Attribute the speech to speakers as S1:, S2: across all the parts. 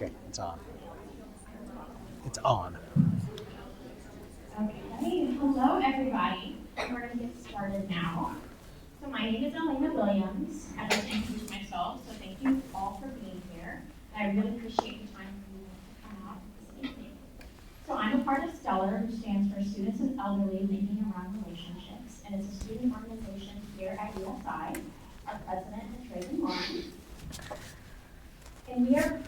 S1: Okay, it's on. It's on.
S2: Okay, hello everybody. We're going to get started now. So my name is Elena Williams. I just introduced myself, so thank you all for being here. I really appreciate the time for you to come out this evening. So I'm a part of Stellar, which stands for Students and Elderly Thinking Around Relationships, and it's a student organization here at USI. Our president is Reagan. And we are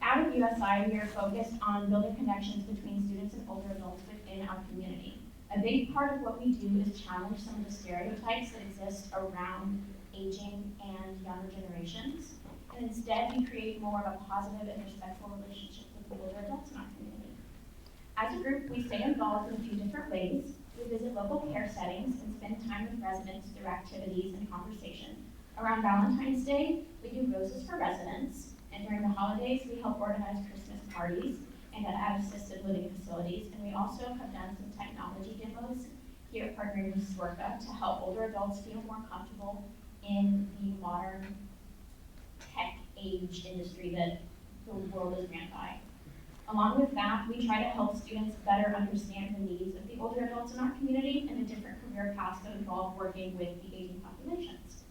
S2: out of USI, we are focused on building connections between students and older adults within our community. A big part of what we do is challenge some of the stereotypes that exist around aging and younger generations. And instead, we create more of a positive and respectful relationship with the older adults in our community. As a group, we stay involved in a few different ways. We visit local care settings and spend time with residents through activities and conversation. Around Valentine's Day, we do roses for residents. And during the holidays, we help organize Christmas parties and at assisted living facilities. And we also have done some technology demos here partnering with SWRCA to help older adults feel more comfortable in the modern tech age industry that the world is ran by. Along with that, we try to help students better understand the needs of the older adults in our community and the different career paths that involve working with the aging populations.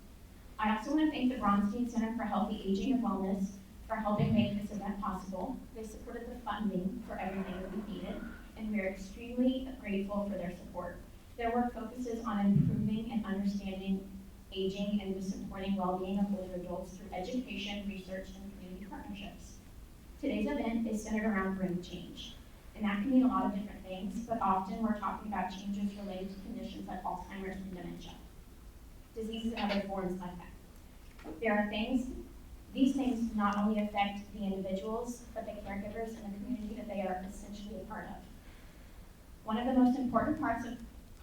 S2: I also want to thank the Bronstein Center for Healthy Aging and Wellness for helping make this event possible. They supported the funding for everything that we needed, and we are extremely grateful for their support. Their work focuses on improving and understanding aging and supporting well-being of older adults through education, research, and community partnerships. Today's event is centered around brain change, and that can mean a lot of different things, but often we're talking about changes related to conditions like Alzheimer's and dementia, diseases and other forms like that. These things not only affect the individuals, but the caregivers and the community that they are essentially a part of. One of the most important parts of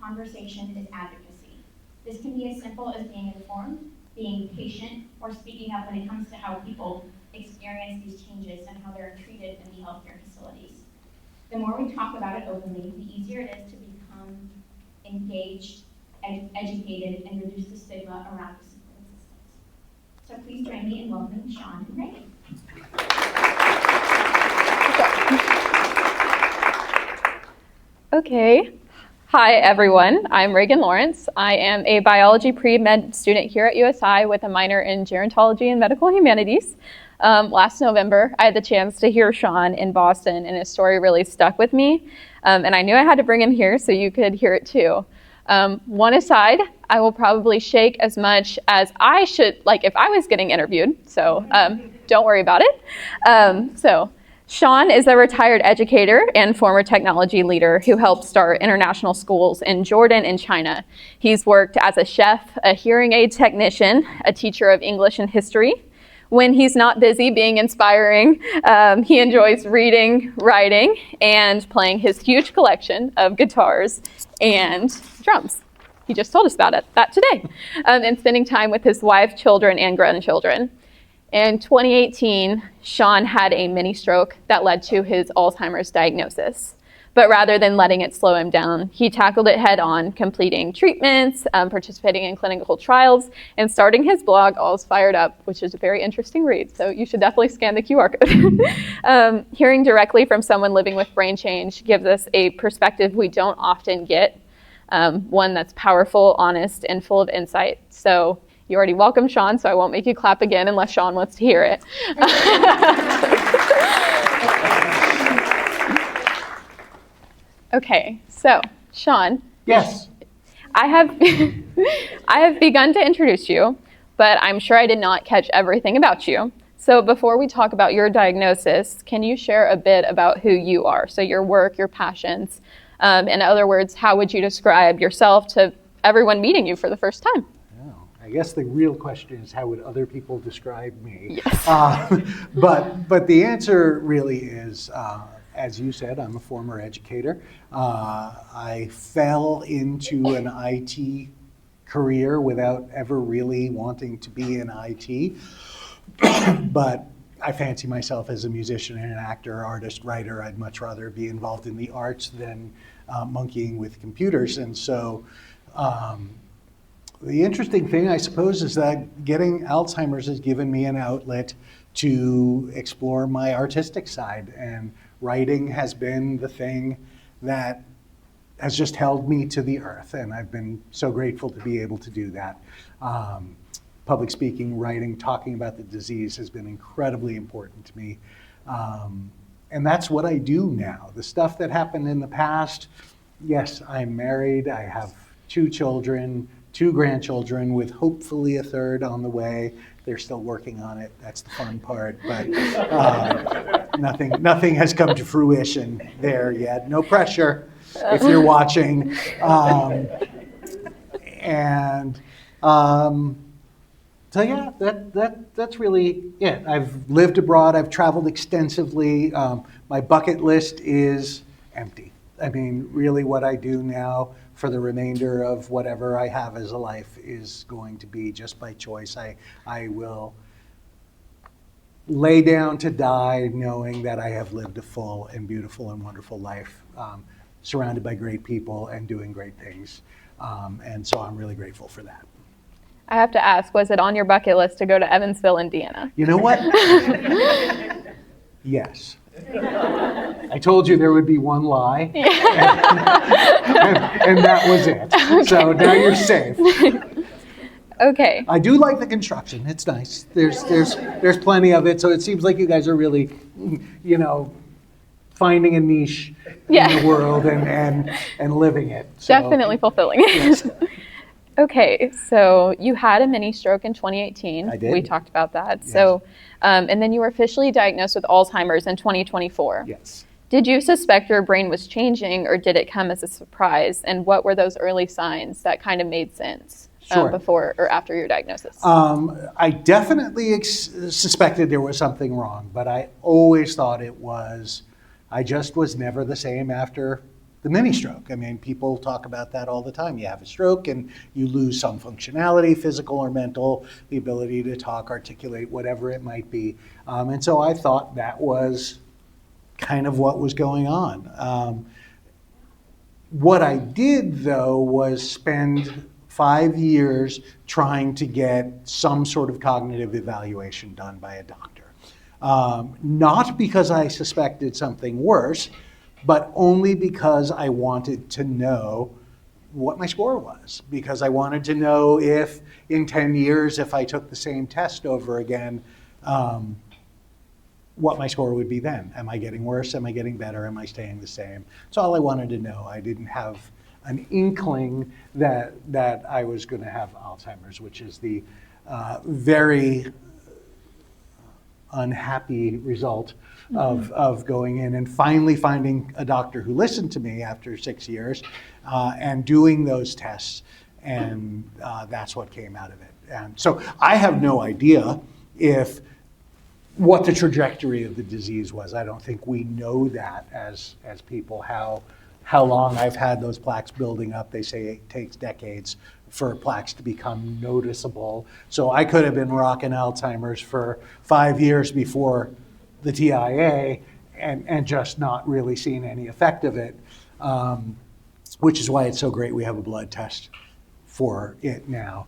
S2: conversation is advocacy. This can be as simple as being informed, being patient, or speaking up when it comes to how people experience these changes and how they're treated in the healthcare facilities. The more we talk about it openly, the easier it is to become engaged, educated, and reduce the stigma around the support systems. So please join me in welcoming Sean and Reagan.
S3: Okay. Hi, everyone. I'm Reagan Lawrence. I am a biology pre-med student here at USI with a minor in gerontology and medical humanities. Last November, I had the chance to hear Sean in Boston, and his story really stuck with me. And I knew I had to bring him here so you could hear it too. One aside, I will probably shake as much as I should, like if I was getting interviewed, so don't worry about it. Sean is a retired educator and former technology leader who helped start international schools in Jordan and China. He's worked as a chef, a hearing aid technician, a teacher of English and history. When he's not busy being inspiring, he enjoys reading, writing, and playing his huge collection of guitars and drums. He just told us about that today, and spending time with his wife, children, and grandchildren. In 2018, Sean had a mini stroke that led to his Alzheimer's diagnosis. But rather than letting it slow him down, he tackled it head on, completing treatments, participating in clinical trials, and starting his blog, All's Fired Up, which is a very interesting read. So you should definitely scan the QR code. Hearing directly from someone living with brain change gives us a perspective we don't often get, one that's powerful, honest, and full of insight. So you already welcomed Sean, so I won't make you clap again unless Sean wants to hear it. Okay, so Sean.
S1: Yes.
S3: I have begun to introduce you, but I'm sure I did not catch everything about you. So before we talk about your diagnosis, can you share a bit about who you are? So your work, your passions. In other words, how would you describe yourself to everyone meeting you for the first time?
S1: I guess the real question is, how would other people describe me?
S3: Yes.
S1: But the answer really is, as you said, I'm a former educator. I fell into an IT career without ever really wanting to be in IT. But I fancy myself as a musician and an actor, artist, writer. I'd much rather be involved in the arts than monkeying with computers. And so the interesting thing, I suppose, is that getting Alzheimer's has given me an outlet to explore my artistic side. And writing has been the thing that has just held me to the earth. And I've been so grateful to be able to do that. Public speaking, writing, talking about the disease has been incredibly important to me. And that's what I do now. The stuff that happened in the past, yes, I'm married. I have 2 children, 2 grandchildren, with hopefully a third on the way. They're still working on it. That's the fun part. But nothing has come to fruition there yet. No pressure if you're watching. So yeah, that's really it. I've lived abroad. I've traveled extensively. My bucket list is empty. I mean, really what I do now for the remainder of whatever I have as a life is going to be just by choice. I will lay down to die knowing that I have lived a full and beautiful and wonderful life, surrounded by great people and doing great things. And so I'm really grateful for that.
S3: I have to ask, was it on your bucket list to go to Evansville, Indiana?
S1: You know what? Yes. I told you there would be one lie, and that was it. Okay. So now you're safe.
S3: Okay.
S1: I do like the construction. It's nice. There's plenty of it, so it seems like you guys are really, finding a niche in the world and living it. So.
S3: Definitely fulfilling it. Yes. Okay, so you had a mini stroke in 2018.
S1: I did.
S3: We talked about that.
S1: Yes.
S3: So, and then you were officially diagnosed with Alzheimer's in 2024.
S1: Yes.
S3: Did you suspect your brain was changing, or did it come as a surprise? And what were those early signs that kind of made sense before or after your diagnosis?
S1: I definitely suspected there was something wrong, but I always thought I just was never the same after the mini stroke. I mean, people talk about that all the time. You have a stroke and you lose some functionality, physical or mental, the ability to talk, articulate, whatever it might be. And so I thought that was kind of what was going on. What I did, though, was spend 5 years trying to get some sort of cognitive evaluation done by a doctor. Not because I suspected something worse, but only because I wanted to know what my score was. Because I wanted to know if in 10 years, if I took the same test over again, what my score would be then. Am I getting worse? Am I getting better? Am I staying the same? That's all I wanted to know. I didn't have an inkling that I was going to have Alzheimer's, which is the very unhappy result of going in and finally finding a doctor who listened to me after 6 years and doing those tests. And that's what came out of it. And so I have no idea what the trajectory of the disease was. I don't think we know that as people, how long I've had those plaques building up. They say it takes decades for plaques to become noticeable. So I could have been rocking Alzheimer's for 5 years before the TIA and just not really seen any effect of it, which is why it's so great we have a blood test for it now.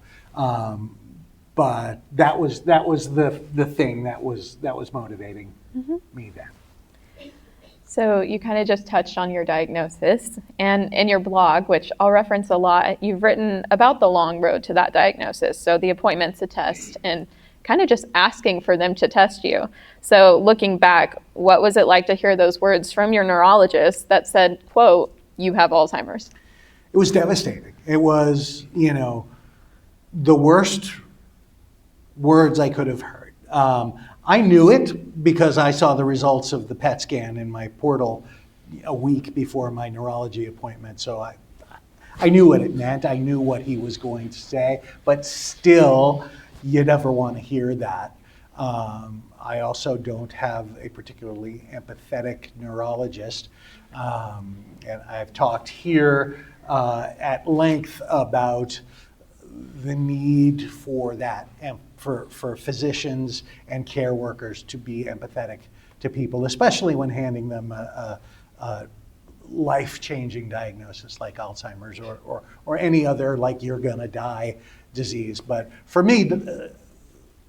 S1: But that was the thing that was motivating me then.
S3: So you kind of just touched on your diagnosis, and in your blog, which I'll reference a lot, you've written about the long road to that diagnosis. So the appointments to test and kind of just asking for them to test you. So looking back, what was it like to hear those words from your neurologist that said, quote, "You have Alzheimer's"?
S1: It was devastating. It was, the worst words I could have heard. I knew it because I saw the results of the PET scan in my portal a week before my neurology appointment. So I knew what it meant. I knew what he was going to say, but still, you never want to hear that. I also don't have a particularly empathetic neurologist. And I've talked here at length about the need for that, for physicians and care workers to be empathetic to people, especially when handing them a life-changing diagnosis like Alzheimer's or any other like you're gonna die disease. But for me,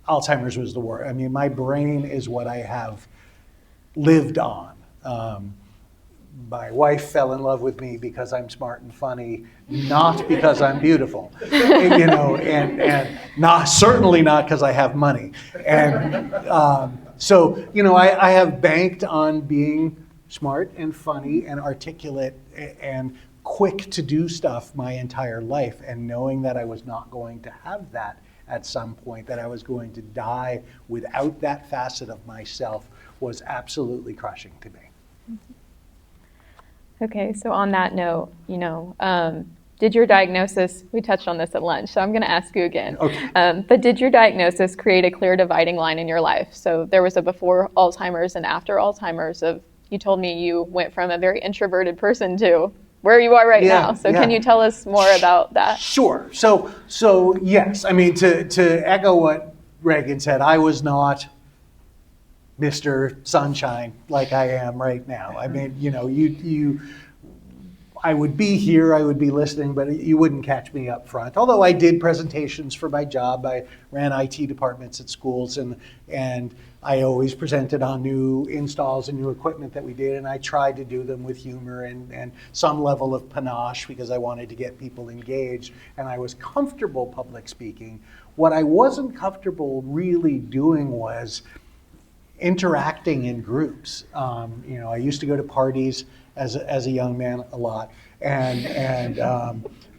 S1: Alzheimer's was the word. I mean, my brain is what I have lived on. My wife fell in love with me because I'm smart and funny, not because I'm beautiful, and certainly not because I have money. And so, I have banked on being smart and funny and articulate and quick to do stuff my entire life, and knowing that I was not going to have that at some point, that I was going to die without that facet of myself, was absolutely crushing to me.
S3: Okay, so on that note, did your diagnosis, we touched on this at lunch, so I'm going to ask you again.
S1: Okay.
S3: But did your diagnosis create a clear dividing line in your life? So there was a before Alzheimer's and after Alzheimer's. You told me you went from a very introverted person to where you are right now. So can you tell us more about that?
S1: Sure. So yes, I mean, to echo what Reagan said, I was not Mr. Sunshine like I am right now. I mean, I would be here, I would be listening, but you wouldn't catch me up front. Although I did presentations for my job, I ran IT departments at schools, and I always presented on new installs and new equipment that we did, and I tried to do them with humor and some level of panache because I wanted to get people engaged, and I was comfortable public speaking. What I wasn't comfortable really doing was interacting in groups. I used to go to parties as a young man a lot,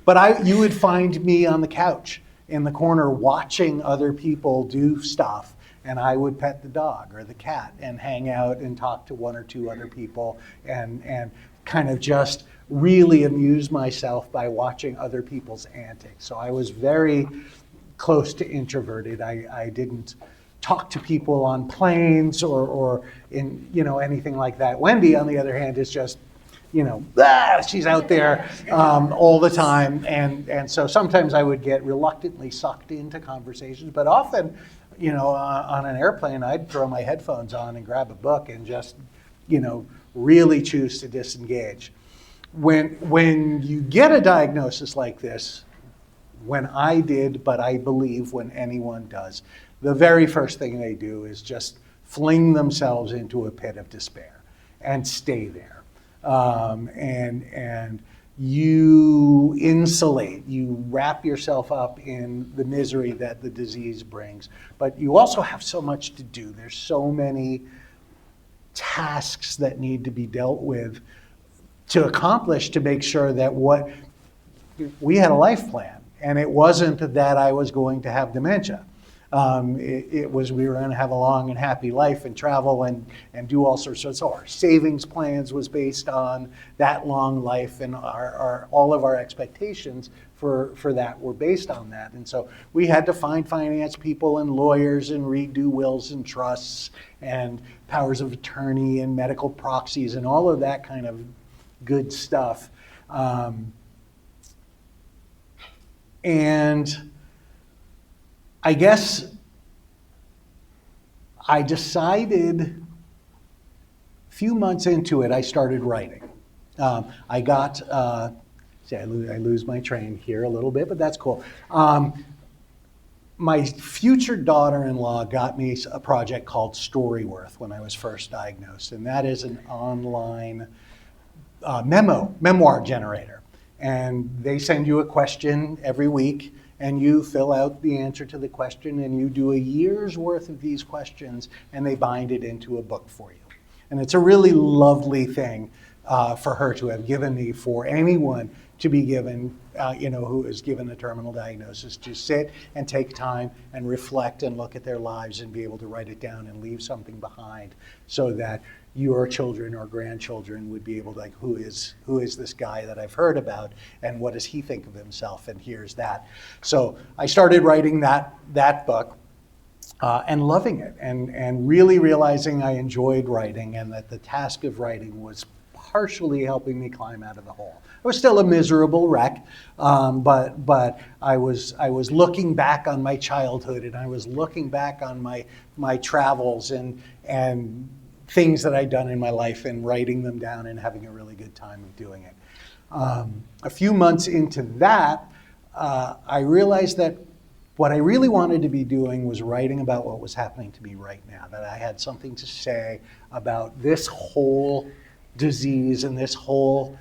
S1: but you would find me on the couch in the corner watching other people do stuff, and I would pet the dog or the cat and hang out and talk to one or two other people and kind of just really amuse myself by watching other people's antics. So I was very close to introverted. I didn't talk to people on planes or in anything like that. Wendy, on the other hand, is just she's out there all the time, and so sometimes I would get reluctantly sucked into conversations, but often on an airplane I'd throw my headphones on and grab a book and just really choose to disengage. When you get a diagnosis like this, when I did, but I believe when anyone does, the very first thing they do is just fling themselves into a pit of despair and stay there. And you insulate, you wrap yourself up in the misery that the disease brings. But you also have so much to do. There's so many tasks that need to be dealt with to accomplish, to make sure that we had a life plan. And it wasn't that I was going to have dementia. It was we were going to have a long and happy life and travel and do all sorts of. So our savings plans was based on that long life, and all of our expectations for that were based on that. And so we had to find finance people and lawyers and redo wills and trusts and powers of attorney and medical proxies and all of that kind of good stuff. And I guess I decided a few months into it, I started writing. I got, I lose my train here a little bit, but that's cool. My future daughter-in-law got me a project called Storyworth when I was first diagnosed, and that is an online memoir generator. And they send you a question every week, and you fill out the answer to the question, and you do a year's worth of these questions, and they bind it into a book for you. And it's a really lovely thing for her to have given me, for anyone to be given, who is given a terminal diagnosis, to sit and take time and reflect and look at their lives and be able to write it down and leave something behind, so that your children or grandchildren would be able to, who is this guy that I've heard about, and what does he think of himself, and here's that. So I started writing that book and loving it, and really realizing I enjoyed writing, and that the task of writing was partially helping me climb out of the hole. I was still a miserable wreck, but I was looking back on my childhood, and I was looking back on my travels and things that I'd done in my life, and writing them down and having a really good time of doing it. A few months into that, I realized that what I really wanted to be doing was writing about what was happening to me right now, that I had something to say about this whole disease and this whole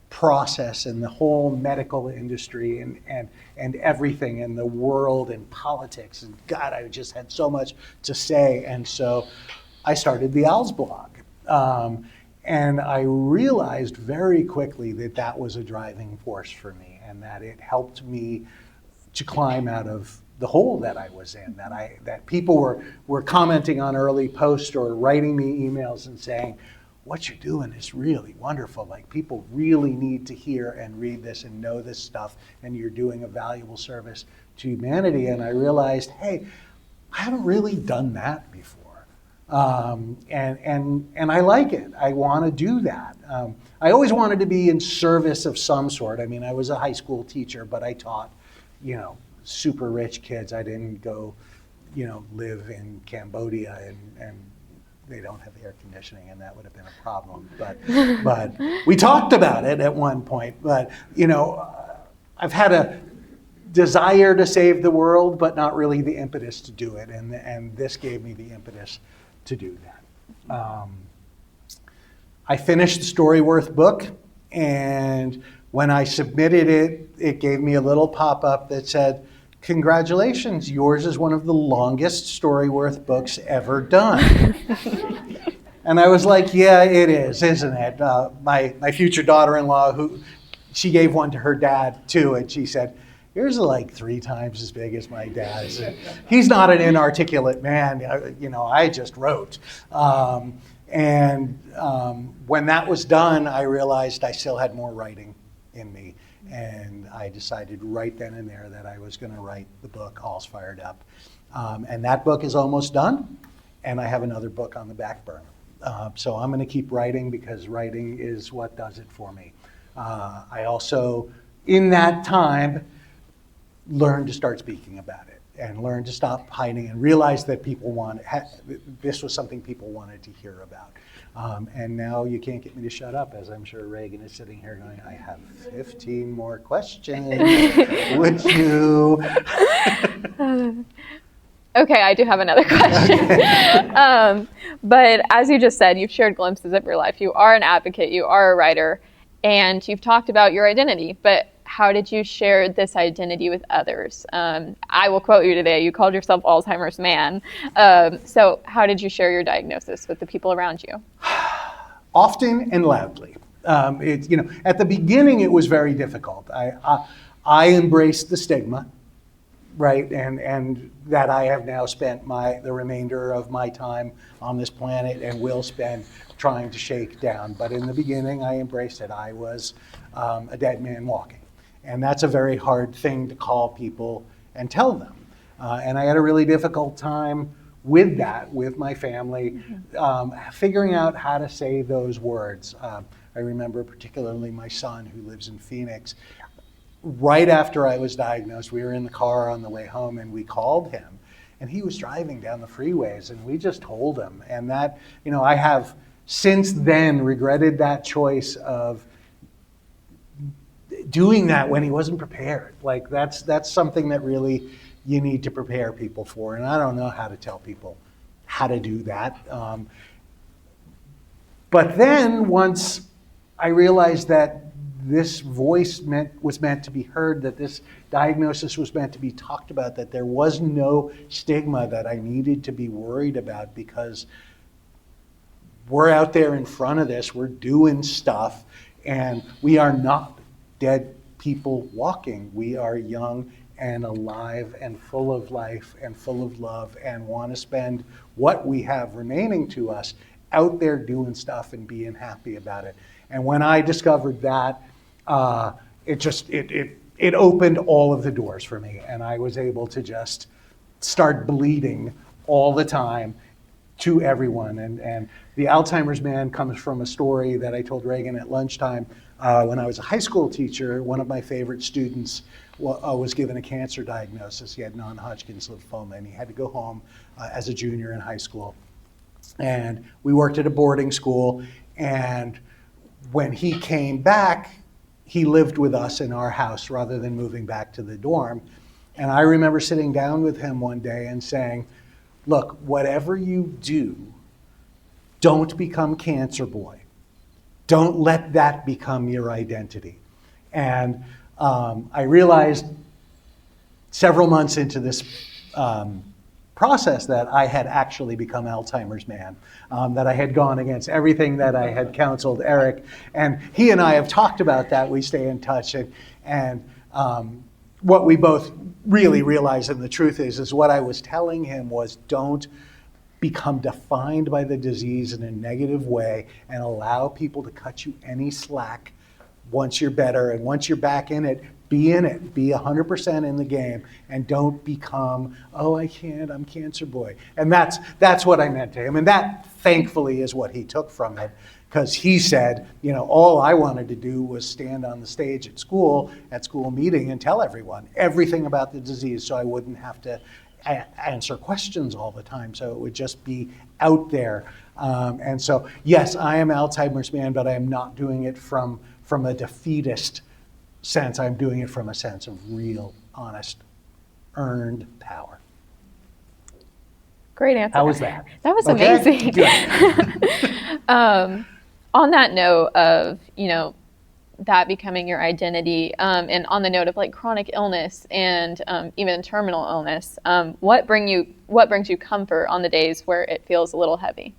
S1: process and the whole medical industry and everything in the world and politics. And God, I just had so much to say. And so I started the Alz blog. And I realized very quickly that that was a driving force for me, and that it helped me to climb out of the hole that I was in, that people were commenting on early posts or writing me emails and saying, what you're doing is really wonderful. Like, people really need to hear and read this and know this stuff, and you're doing a valuable service to humanity. And I realized, hey, I haven't really done that before. And I like it. I want to do that. I always wanted to be in service of some sort. I mean, I was a high school teacher, but I taught, super rich kids. I didn't go, live in Cambodia and they don't have air conditioning, and that would have been a problem. But we talked about it at one point. But, I've had a desire to save the world, but not really the impetus to do it. And this gave me the impetus to do that. I finished the Storyworth book, and when I submitted it, it gave me a little pop-up that said, congratulations, yours is one of the longest Storyworth books ever done. And I was like, yeah, it is, isn't it? My future daughter-in-law, she gave one to her dad too, and she said, yours is like 3 times as big as my dad's. He's not an inarticulate man, I just wrote. When that was done, I realized I still had more writing in me. And I decided right then and there that I was going to write the book, All's Fired Up. And that book is almost done, and I have another book on the back burner. So I'm going to keep writing, because writing is what does it for me. I also, in that time, learned to start speaking about it and learned to stop hiding and realize that this was something people wanted to hear about. And now you can't get me to shut up, as I'm sure Reagan is sitting here going, I have 15 more questions. Would you?
S3: Okay, I do have another question. But as you just said, you've shared glimpses of your life. You are an advocate, you are a writer, and you've talked about your identity. But how did you share this identity with others? I will quote you today. You called yourself Alzheimer's man. So how did you share your diagnosis with the people around you?
S1: Often and loudly. At the beginning, it was very difficult. I embraced the stigma, right? And that I have now spent the remainder of my time on this planet and will spend trying to shake down. But in the beginning, I embraced it. I was a dead man walking. And that's a very hard thing to call people and tell them. And I had a really difficult time with that, with my family, figuring out how to say those words. I remember particularly my son, who lives in Phoenix. Right after I was diagnosed, we were in the car on the way home, and we called him. And he was driving down the freeways, and we just told him. And that, I have since then regretted that choice of doing that when he wasn't prepared. Like, that's something that really you need to prepare people for. And I don't know how to tell people how to do that. But then once I realized that this voice was meant to be heard, that this diagnosis was meant to be talked about, that there was no stigma that I needed to be worried about, because we're out there in front of this, we're doing stuff, and we are not dead people walking. We are young and alive and full of life and full of love, and want to spend what we have remaining to us out there doing stuff and being happy about it. And when I discovered that, it opened all of the doors for me, and I was able to just start bleeding all the time to everyone. And the Alzheimer's man comes from a story that I told Reagan at lunchtime. When I was a high school teacher, one of my favorite students was given a cancer diagnosis. He had non-Hodgkin's lymphoma, and he had to go home as a junior in high school. And we worked at a boarding school, and when he came back, he lived with us in our house rather than moving back to the dorm. And I remember sitting down with him one day and saying, look, whatever you do, don't become cancer boy. Don't let that become your identity. And I realized several months into this process that I had actually become Alzheimer's man, that I had gone against everything that I had counseled Eric. And he and I have talked about that. We stay in touch. And what we both really realized, and the truth is what I was telling him was, don't become defined by the disease in a negative way and allow people to cut you any slack once you're better. And once you're back in it, be 100% in the game, and don't become, oh, I can't, I'm cancer boy. And that's what I meant to him. And that, thankfully, is what he took from it. Because he said, all I wanted to do was stand on the stage at school meeting, and tell everyone everything about the disease, so I wouldn't have to answer questions all the time. So it would just be out there. And so, yes, I am Alzheimer's man, but I am not doing it from a defeatist sense. I'm doing it from a sense of real, honest, earned power.
S3: Great answer.
S1: How was that?
S3: That was
S1: okay?
S3: Amazing. On that note of, that becoming your identity, and on the note of like chronic illness and even terminal illness, what brings you comfort on the days where it feels a little heavy?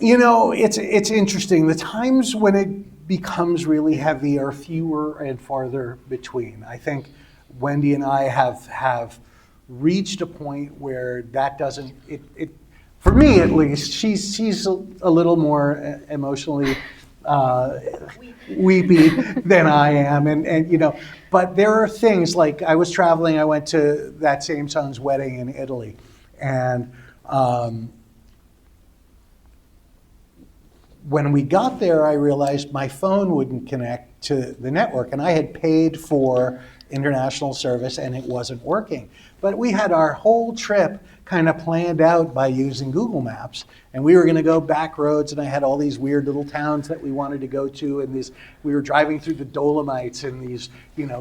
S1: It's interesting. The times when it becomes really heavy are fewer and farther between. I think Wendy and I have reached a point where that doesn't, for me at least, she's a little more emotionally weepy than I am, and but there are things like, I was traveling, I went to that same son's wedding in Italy, and when we got there, I realized my phone wouldn't connect to the network, and I had paid for international service and it wasn't working. But we had our whole trip kind of planned out by using Google Maps, and we were going to go back roads, and I had all these weird little towns that we wanted to go to, and we were driving through the Dolomites and these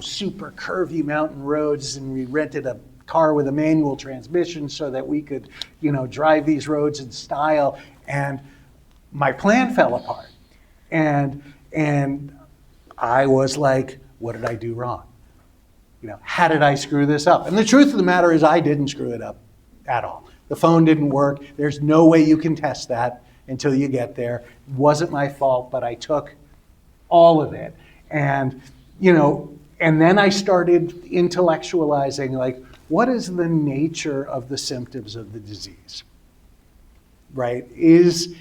S1: super curvy mountain roads, and we rented a car with a manual transmission so that we could drive these roads in style. And my plan fell apart, and I was like, what did I do wrong? How did I screw this up? And the truth of the matter is, I didn't screw it up at all. The phone didn't work. There's no way you can test that until you get there. It wasn't my fault, but I took all of it. And then I started intellectualizing, like, what is the nature of the symptoms of the disease? Right? Is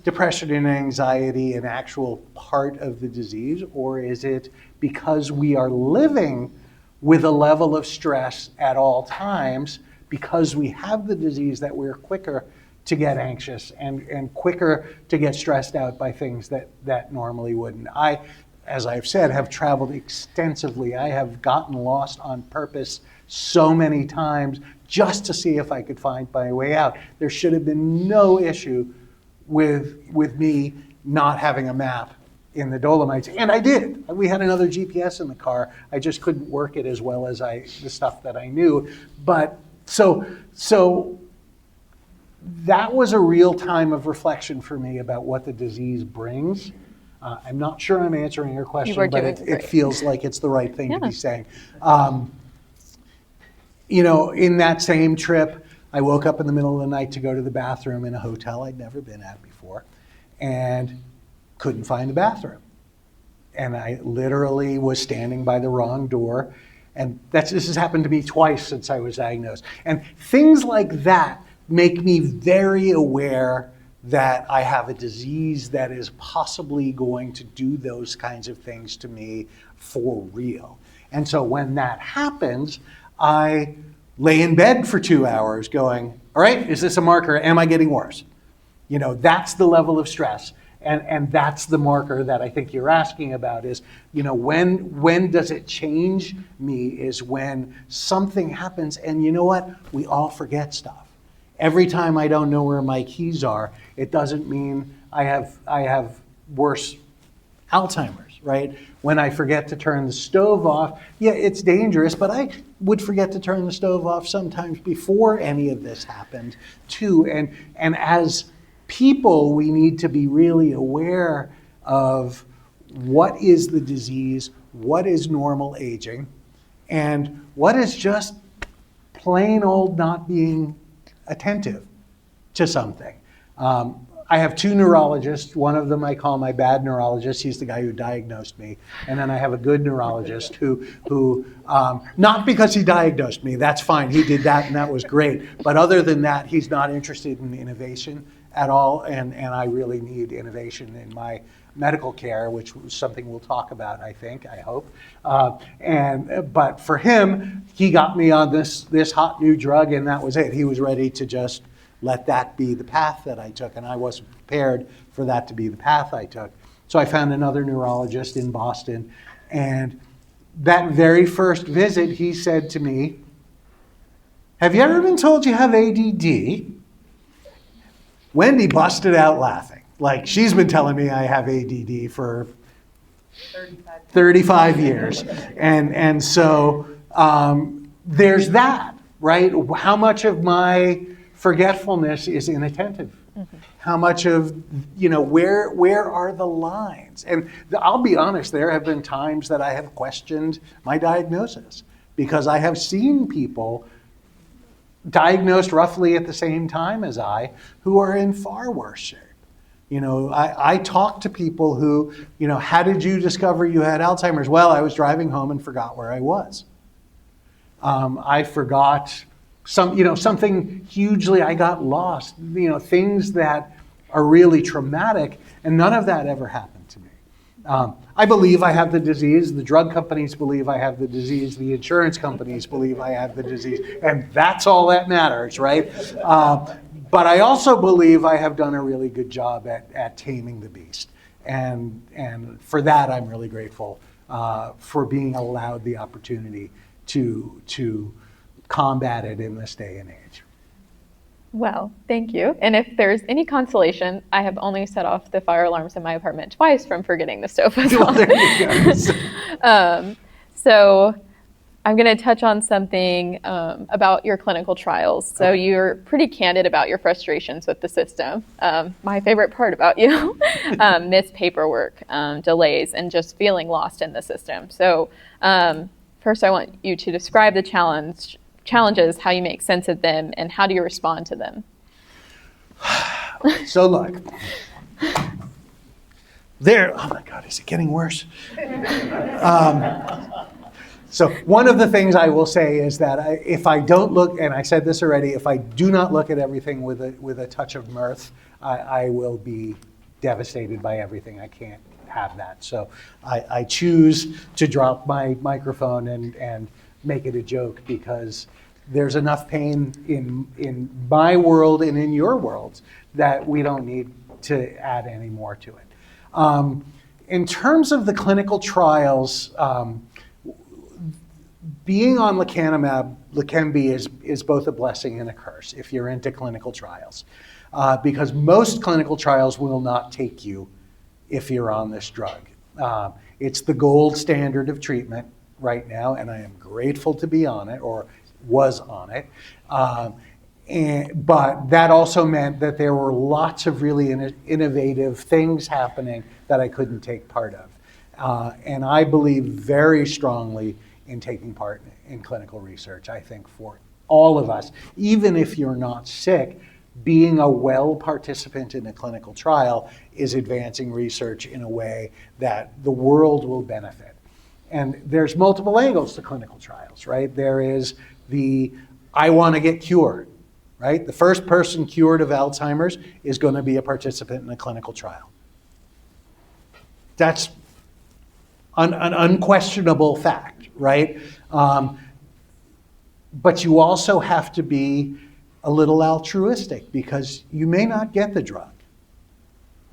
S1: depression and anxiety an actual part of the disease, or is it because we are living with a level of stress at all times because we have the disease that we're quicker to get anxious and quicker to get stressed out by things that normally wouldn't? I, as I've said, have traveled extensively. I have gotten lost on purpose so many times just to see if I could find my way out. There should have been no issue with me not having a map in the Dolomites, and I did. We had another GPS in the car. I just couldn't work it as well as the stuff that I knew. But so that was a real time of reflection for me about what the disease brings. I'm not sure I'm answering your question, but it feels like it's the right thing to be saying. In that same trip, I woke up in the middle of the night to go to the bathroom in a hotel I'd never been at before, and couldn't find the bathroom. And I literally was standing by the wrong door. And this has happened to me twice since I was diagnosed. And things like that make me very aware that I have a disease that is possibly going to do those kinds of things to me for real. And so when that happens, I lay in bed for 2 hours going, all right, is this a marker? Am I getting worse? That's the level of stress. And that's the marker that I think you're asking about is, when does it change me, is when something happens. And you know what? We all forget stuff. Every time I don't know where my keys are, it doesn't mean I have worse Alzheimer's, right? When I forget to turn the stove off, yeah, it's dangerous, but I would forget to turn the stove off sometimes before any of this happened too. And as people, we need to be really aware of what is the disease, what is normal aging, and what is just plain old not being attentive to something. I have two neurologists. One of them I call my bad neurologist. He's the guy who diagnosed me. And then I have a good neurologist who not because he diagnosed me, that's fine. He did that and that was great. But other than that, he's not interested in innovation at all. And I really need innovation in my medical care, which was something we'll talk about, I think, I hope. But for him, he got me on this hot new drug, and that was it. He was ready to just let that be the path that I took, and I wasn't prepared for that to be the path I took. So I found another neurologist in Boston, and that very first visit, he said to me, "Have you ever been told you have ADD?" Wendy busted out laughing. Like, she's been telling me I have ADD for 35 years. And so there's that, right? How much of my forgetfulness is inattentive? Mm-hmm. How much of, where are the lines? And I'll be honest, there have been times that I have questioned my diagnosis because I have seen people diagnosed roughly at the same time as I who are in far worse shape. I talk to people who, how did you discover you had Alzheimer's? Well, I was driving home and forgot where I was. I forgot something hugely, I got lost, things that are really traumatic, and none of that ever happened to me. I believe I have the disease, the drug companies believe I have the disease, the insurance companies believe I have the disease, and that's all that matters, right? But I also believe I have done a really good job at taming the beast. And for that, I'm really grateful for being allowed the opportunity to combat it in this day and age.
S3: Well, thank you. And if there's any consolation, I have only set off the fire alarms in my apartment twice from forgetting the stove was on.
S1: Well, there you go.
S3: So I'm going to touch on something about your clinical trials. So you're pretty candid about your frustrations with the system. My favorite part about you, missed paperwork, delays, and just feeling lost in the system. So first I want you to describe the challenges, how you make sense of them, and how do you respond to them?
S1: So look, oh my God, is it getting worse? So one of the things I will say is that if I don't look, and I said this already, if I do not look at everything with a touch of mirth, I will be devastated by everything. I can't have that. So I choose to drop my microphone and make it a joke because there's enough pain in my world and in your worlds that we don't need to add any more to it. In terms of the clinical trials, being on lecanemab, Leqembi is both a blessing and a curse if you're into clinical trials, because most clinical trials will not take you if you're on this drug. It's the gold standard of treatment right now, and I am grateful to be on it, or was on it. But that also meant that there were lots of really innovative things happening that I couldn't take part of. And I believe very strongly in taking part in clinical research. I think for all of us, even if you're not sick, being a well participant in a clinical trial is advancing research in a way that the world will benefit. And there's multiple angles to clinical trials, right? There is I want to get cured, right? The first person cured of Alzheimer's is going to be a participant in a clinical trial. That's an unquestionable fact, right? But you also have to be a little altruistic because you may not get the drug,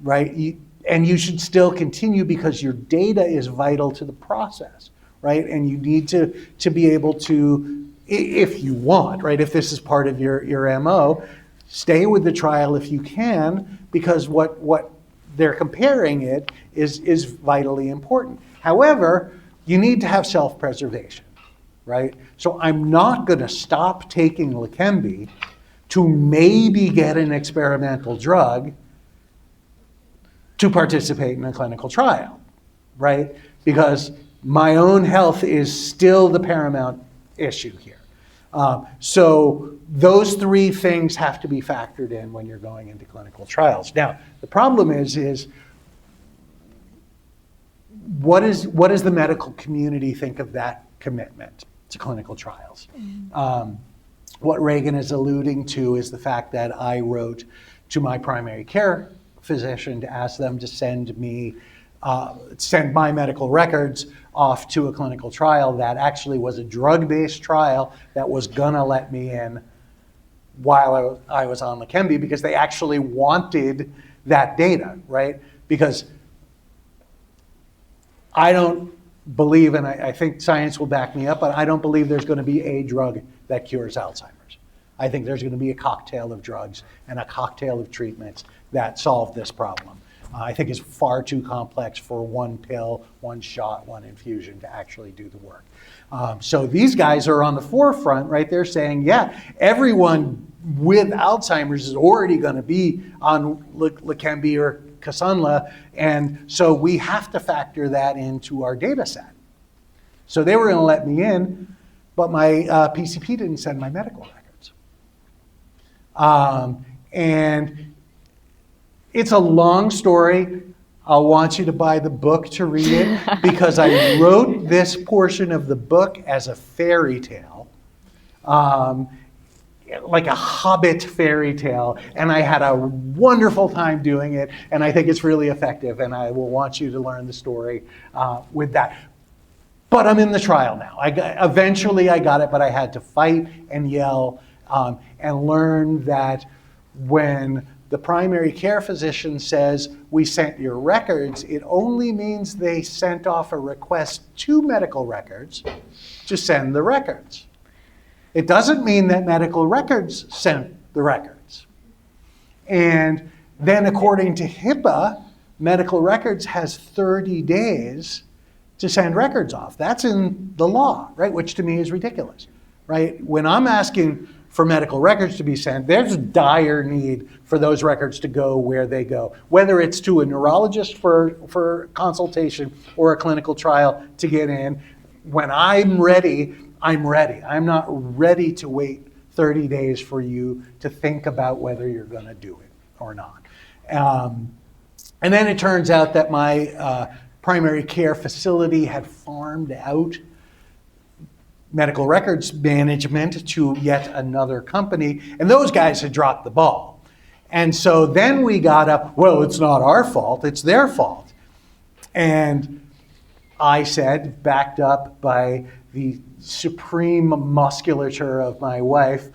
S1: right? And you should still continue because your data is vital to the process, right? And you need to be able to, if you want, right? If this is part of your MO, stay with the trial if you can, because what they're comparing it is vitally important. However, you need to have self-preservation, right? So I'm not going to stop taking Leqembi to maybe get an experimental drug to participate in a clinical trial, right? Because my own health is still the paramount issue here. So those three things have to be factored in when you're going into clinical trials. Now, the problem is what does the medical community think of that commitment to clinical trials? What Reagan is alluding to is the fact that I wrote to my primary care physician to ask them to send my medical records off to a clinical trial that actually was a drug-based trial that was gonna let me in while I was on Leqembi, because they actually wanted that data, right? Because I don't believe, and I think science will back me up, but I don't believe there's going to be a drug that cures Alzheimer's. I think there's going to be a cocktail of drugs and a cocktail of treatments that solve this problem. I think it's far too complex for one pill, one shot, one infusion to actually do the work. So these guys are on the forefront, right? They're saying, yeah, everyone with Alzheimer's is already going to be on Leqembi or Kisunla, and so we have to factor that into our data set. So they were going to let me in, but my PCP didn't send my medical records. And it's a long story. I'll want you to buy the book to read it, because I wrote this portion of the book as a fairy tale, like a Hobbit fairy tale, and I had a wonderful time doing it, and I think it's really effective, and I will want you to learn the story with that. But I'm in the trial now. Eventually I got it, but I had to fight and yell and learn that when the primary care physician says, we sent your records, it only means they sent off a request to medical records to send the records. It doesn't mean that medical records sent the records. And then according to HIPAA, medical records has 30 days to send records off. That's in the law, right? Which to me is ridiculous, right? When I'm asking for medical records to be sent, there's a dire need for those records to go where they go, whether it's to a neurologist for consultation or a clinical trial to get in. When I'm ready, I'm ready. I'm not ready to wait 30 days for you to think about whether you're going to do it or not. And then it turns out that my primary care facility had farmed out medical records management to yet another company, and those guys had dropped the ball. And so then we got up, well, it's not our fault, it's their fault. And I said, backed up by the supreme musculature of my wife,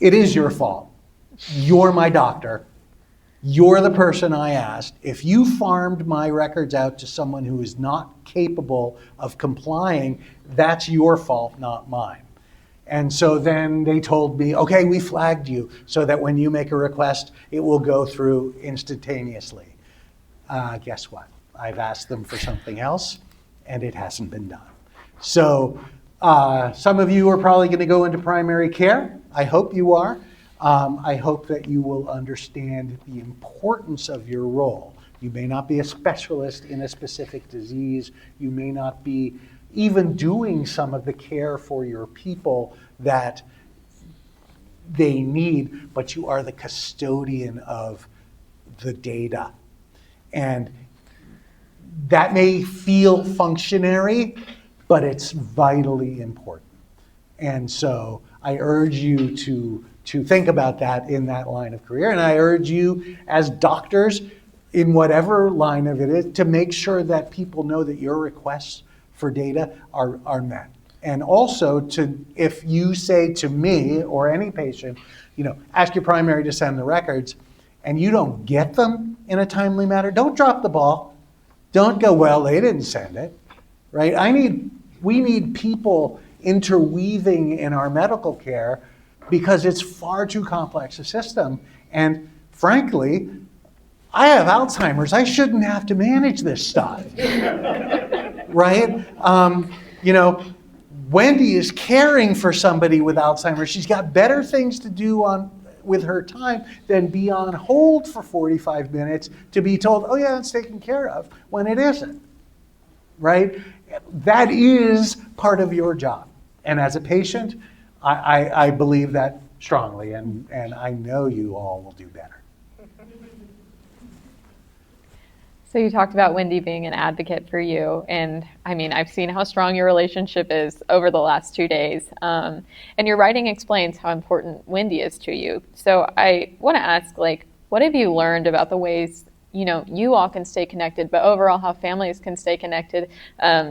S1: it is your fault. You're my doctor. You're the person I asked. If you farmed my records out to someone who is not capable of complying, that's your fault, not mine. And so then they told me, okay, we flagged you so that when you make a request, it will go through instantaneously. Guess what? I've asked them for something else, and it hasn't been done. So some of you are probably going to go into primary care. I hope you are. I hope that you will understand the importance of your role. You may not be a specialist in a specific disease. You may not be even doing some of the care for your people that they need, but you are the custodian of the data. And that may feel functionary, but it's vitally important. And so I urge you to think about that in that line of career. And I urge you as doctors, in whatever line of it is, to make sure that people know that your requests for data are met. And also, if you say to me or any patient, ask your primary to send the records, and you don't get them in a timely manner, don't drop the ball. Don't go, well, they didn't send it, right? We need people interweaving in our medical care because it's far too complex a system. And frankly, I have Alzheimer's. I shouldn't have to manage this stuff, right? You know, Wendy is caring for somebody with Alzheimer's. She's got better things to do with her time than be on hold for 45 minutes to be told, oh yeah, it's taken care of, when it isn't, right? That is part of your job. And as a patient, I believe that strongly, and I know you all will do better.
S3: So you talked about Wendy being an advocate for you, and I mean, I've seen how strong your relationship is over the last 2 days, and your writing explains how important Wendy is to you. So I want to ask, like, what have you learned about the ways, you know, you all can stay connected, but overall how families can stay connected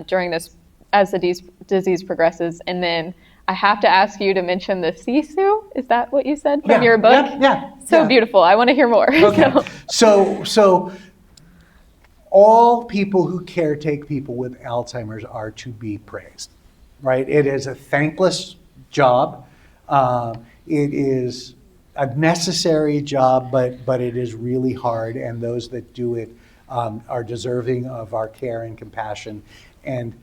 S3: during this, as the disease progresses? And then I have to ask you to mention the sisu. Is that what you said from your book?
S1: Yeah.
S3: So beautiful. I want to hear more.
S1: Okay. So all people who caretake people with Alzheimer's are to be praised, right? It is a thankless job. It is a necessary job, but it is really hard, and those that do it are deserving of our care and compassion. And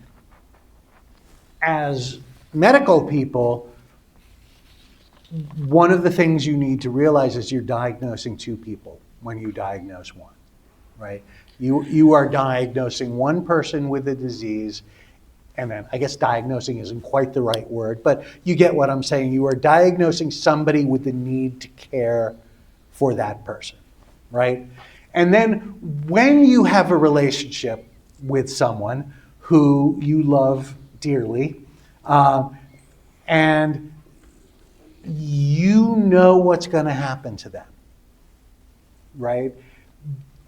S1: as medical people, one of the things you need to realize is you're diagnosing two people when you diagnose one, right? You are diagnosing one person with a disease, and then I guess diagnosing isn't quite the right word, but you get what I'm saying. You are diagnosing somebody with the need to care for that person, right? And then when you have a relationship with someone who you love dearly, and you know what's going to happen to them, right?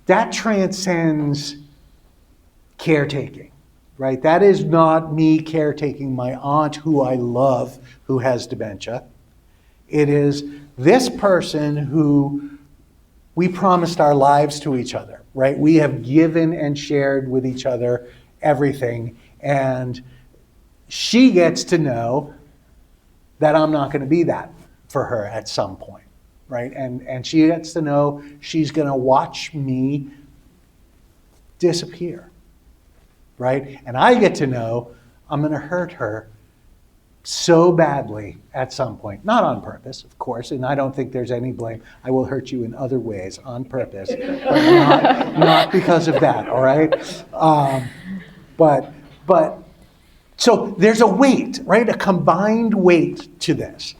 S1: That transcends caretaking, right? That is not me caretaking my aunt who I love who has dementia. It is this person who we promised our lives to each other, right? We have given and shared with each other everything, and she gets to know that I'm not going to be that for her at some point, right? And she gets to know she's going to watch me disappear, right? And I get to know I'm going to hurt her so badly at some point. Not on purpose, of course, and I don't think there's any blame. I will hurt you in other ways on purpose, but not because of that, all right? But so there's a weight, right? A combined weight to this.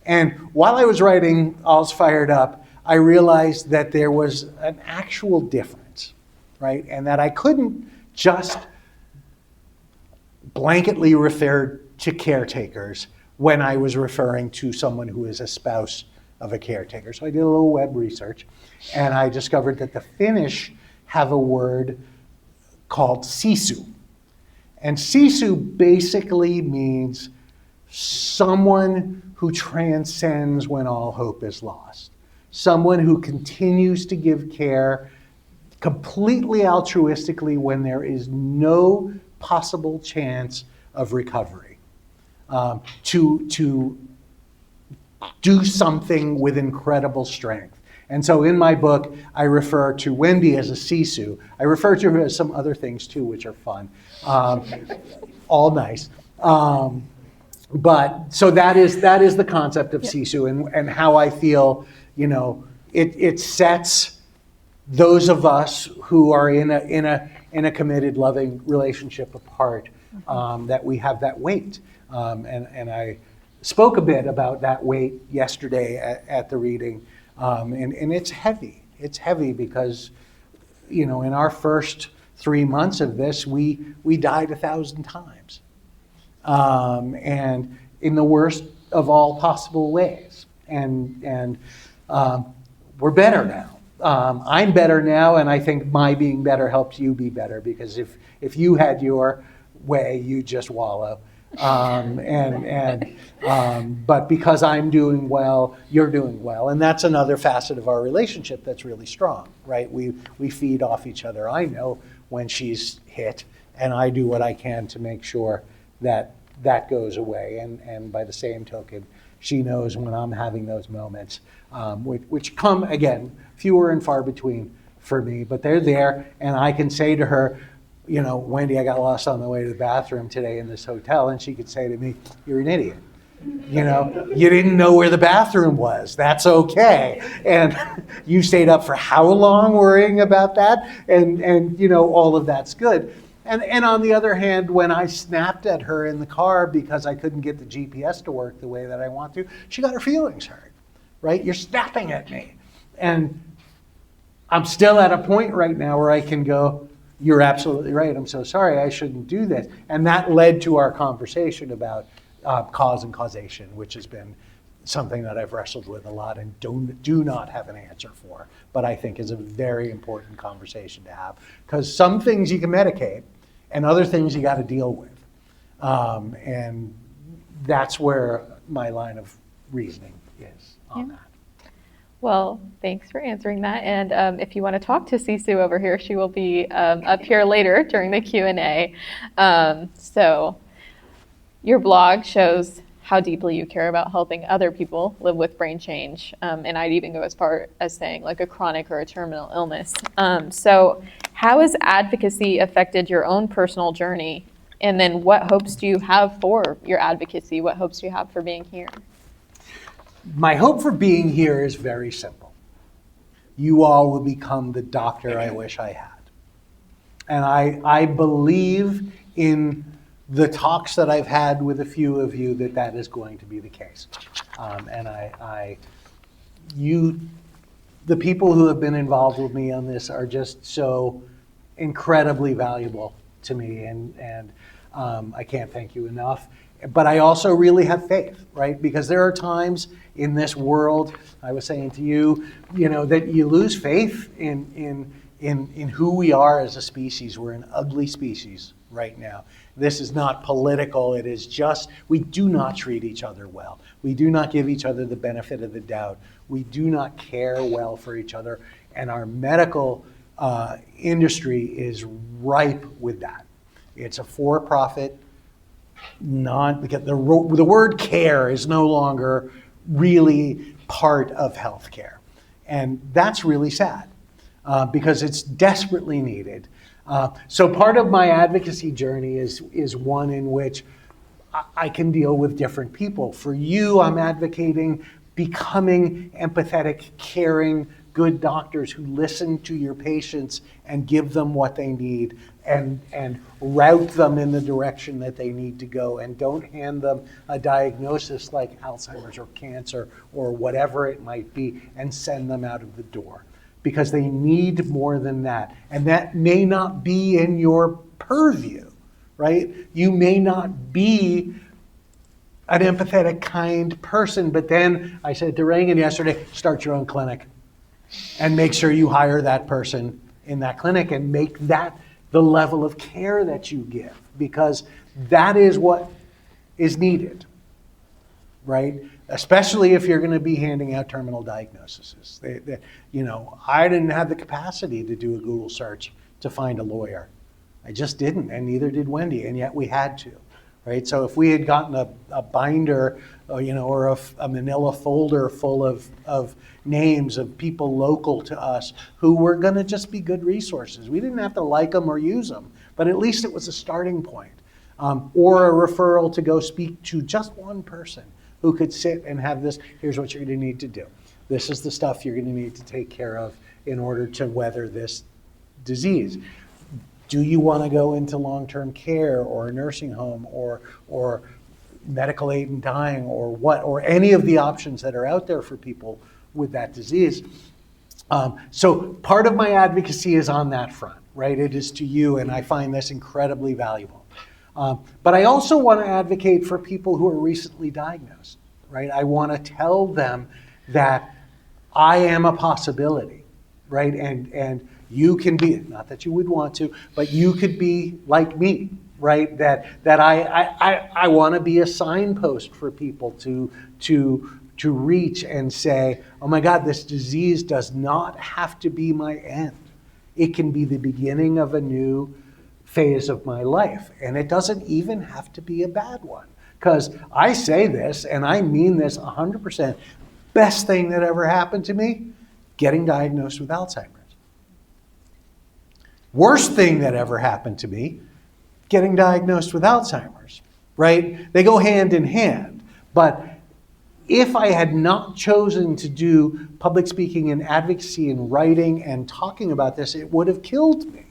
S1: And while I was writing All's Fired Up, I realized that there was an actual difference, right? And that I couldn't just blanketly refer to caretakers when I was referring to someone who is a spouse of a caretaker. So I did a little web research, and I discovered that the Finnish have a word called sisu. And sisu basically means someone who transcends when all hope is lost. Someone who continues to give care completely altruistically when there is no possible chance of recovery. To do something with incredible strength. And so in my book, I refer to Wendy as a sisu. I refer to her as some other things too, which are fun. All nice. But so that is the concept of sisu, and how I feel, you know, it sets those of us who are in a committed, loving relationship apart, that we have that weight. And I spoke a bit about that weight yesterday at the reading, and it's heavy. It's heavy because, you know, in our first 3 months of this, we died 1,000 times, and in the worst of all possible ways. And we're better now. I'm better now, and I think my being better helps you be better, because if you had your way, you just wallow. But because I'm doing well, you're doing well. And that's another facet of our relationship that's really strong, right? We feed off each other. I know when she's hit, and I do what I can to make sure that that goes away. And by the same token, she knows when I'm having those moments, which come, again, fewer and far between for me, but they're there, and I can say to her, you know, Wendy, I got lost on the way to the bathroom today in this hotel, and she could say to me, you're an idiot. You know, you didn't know where the bathroom was. That's okay. And you stayed up for how long worrying about that? And you know, all of that's good. And on the other hand, when I snapped at her in the car because I couldn't get the GPS to work the way that I want to, she got her feelings hurt, right? You're snapping at me. And I'm still at a point right now where I can go, you're absolutely right. I'm so sorry. I shouldn't do this. And that led to our conversation about cause and causation, which has been something that I've wrestled with a lot and do not have an answer for, but I think is a very important conversation to have, because some things you can medicate and other things you got to deal with. And that's where my line of reasoning is on that.
S3: Well, thanks for answering that. And if you want to talk to Sisu over here, she will be up here later during the Q&A. So your blog shows how deeply you care about helping other people live with brain change. And I'd even go as far as saying like a chronic or a terminal illness. So how has advocacy affected your own personal journey? And then what hopes do you have for your advocacy? What hopes do you have for being here?
S1: My hope for being here is very simple. You all will become the doctor I wish I had. And I believe in the talks that I've had with a few of you that is going to be the case. And the people who have been involved with me on this are just so incredibly valuable to me, and I can't thank you enough. But I also really have faith, right? Because there are times in this world, I was saying to you, you know, that you lose faith in who we are as a species. We're an ugly species right now. This is not political. It is just, we do not treat each other well. We do not give each other the benefit of the doubt. We do not care well for each other. And our medical industry is ripe with that. It's a for-profit, because the word care is no longer really part of healthcare. And that's really sad because it's desperately needed. So part of my advocacy journey is one in which I can deal with different people. For you, I'm advocating becoming empathetic, caring, good doctors who listen to your patients and give them what they need and route them in the direction that they need to go, and don't hand them a diagnosis like Alzheimer's or cancer or whatever it might be and send them out of the door, because they need more than that. And that may not be in your purview, right? You may not be an empathetic, kind person, but then I said to Reagan yesterday, start your own clinic and make sure you hire that person in that clinic and make that the level of care that you give, because that is what is needed, right? Especially if you're going to be handing out terminal diagnoses. You know, I didn't have the capacity to do a Google search to find a lawyer. I just didn't, and neither did Wendy, and yet we had to, right? So if we had gotten a binder, you know, or a manila folder full of names of people local to us who were going to just be good resources. We didn't have to like them or use them, but at least it was a starting point. Or a referral to go speak to just one person who could sit and have this, here's what you're going to need to do. This is the stuff you're going to need to take care of in order to weather this disease. Do you want to go into long-term care or a nursing home or medical aid in dying or any of the options that are out there for people with that disease? So part of my advocacy is on that front, right? It is to you, and I find this incredibly valuable. But I also want to advocate for people who are recently diagnosed, right? I want to tell them that I am a possibility, right? And you can be, not that you would want to, but you could be like me, right? That I want to be a signpost for people to reach and say, oh my God, this disease does not have to be my end. It can be the beginning of a new phase of my life. And it doesn't even have to be a bad one. Because I say this, and I mean this 100%, best thing that ever happened to me, getting diagnosed with Alzheimer's. Worst thing that ever happened to me, getting diagnosed with Alzheimer's, right? They go hand in hand. But if I had not chosen to do public speaking and advocacy and writing and talking about this, it would have killed me.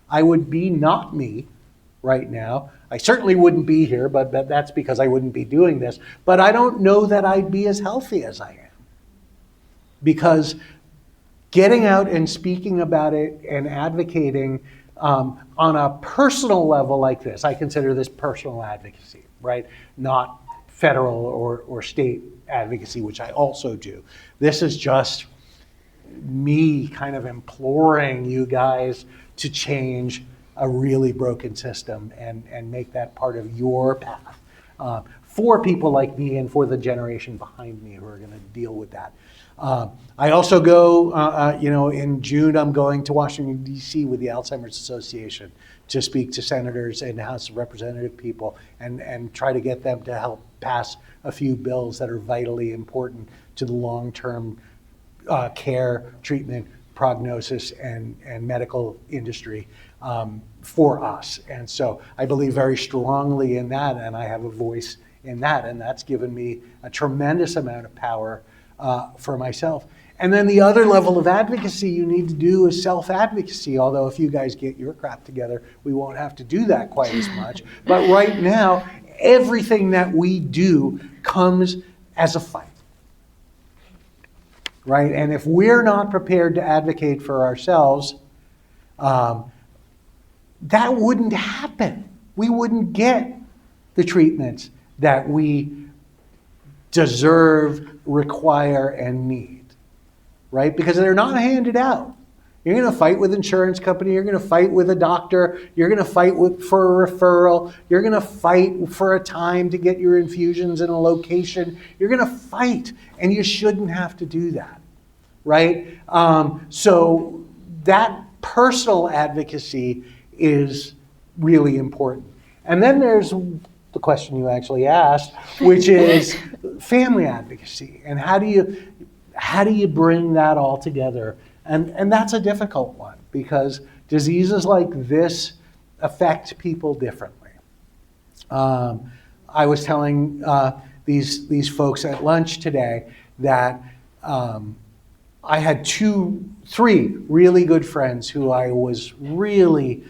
S1: I would be not me right now. I certainly wouldn't be here, but that's because I wouldn't be doing this. But I don't know that I'd be as healthy as I am. Because getting out and speaking about it and advocating on a personal level like this, I consider this personal advocacy, right? Not federal or state advocacy, which I also do. This is just me kind of imploring you guys to change a really broken system and make that part of your path for people like me and for the generation behind me who are going to deal with that. I also go, in June, I'm going to Washington, D.C. with the Alzheimer's Association to speak to senators and House of Representative people and try to get them to help pass a few bills that are vitally important to the long-term care, treatment, prognosis, and medical industry for us. And so I believe very strongly in that, and I have a voice in that, and that's given me a tremendous amount of power for myself. And then the other level of advocacy you need to do is self-advocacy, although if you guys get your crap together, we won't have to do that quite as much. But right now, everything that we do comes as a fight, right? And if we're not prepared to advocate for ourselves, that wouldn't happen. We wouldn't get the treatments that we deserve, require, and need, right? Because they're not handed out. You're going to fight with insurance company. You're going to fight with a doctor. You're going to fight for a referral. You're going to fight for a time to get your infusions in a location. You're going to fight, and you shouldn't have to do that, right? So that personal advocacy is really important. And then there's the question you actually asked, which is family advocacy, and how do you bring that all together? And that's a difficult one because diseases like this affect people differently. I was telling these folks at lunch today that I had three really good friends who I was really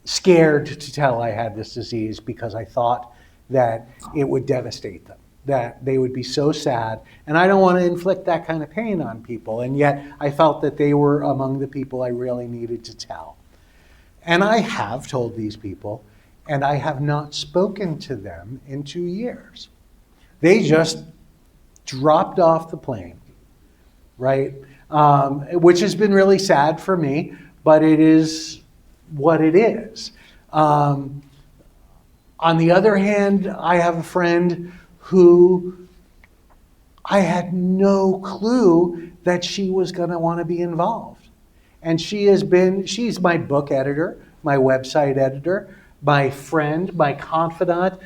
S1: scared to tell I had this disease because I thought that it would devastate them, that they would be so sad. And I don't want to inflict that kind of pain on people. And yet I felt that they were among the people I really needed to tell. And I have told these people, and I have not spoken to them in 2 years. They just dropped off the plane, right? Which has been really sad for me, but it is what it is. On the other hand, I have a friend who I had no clue that she was going to want to be involved. And she's my book editor, my website editor, my friend, my confidant.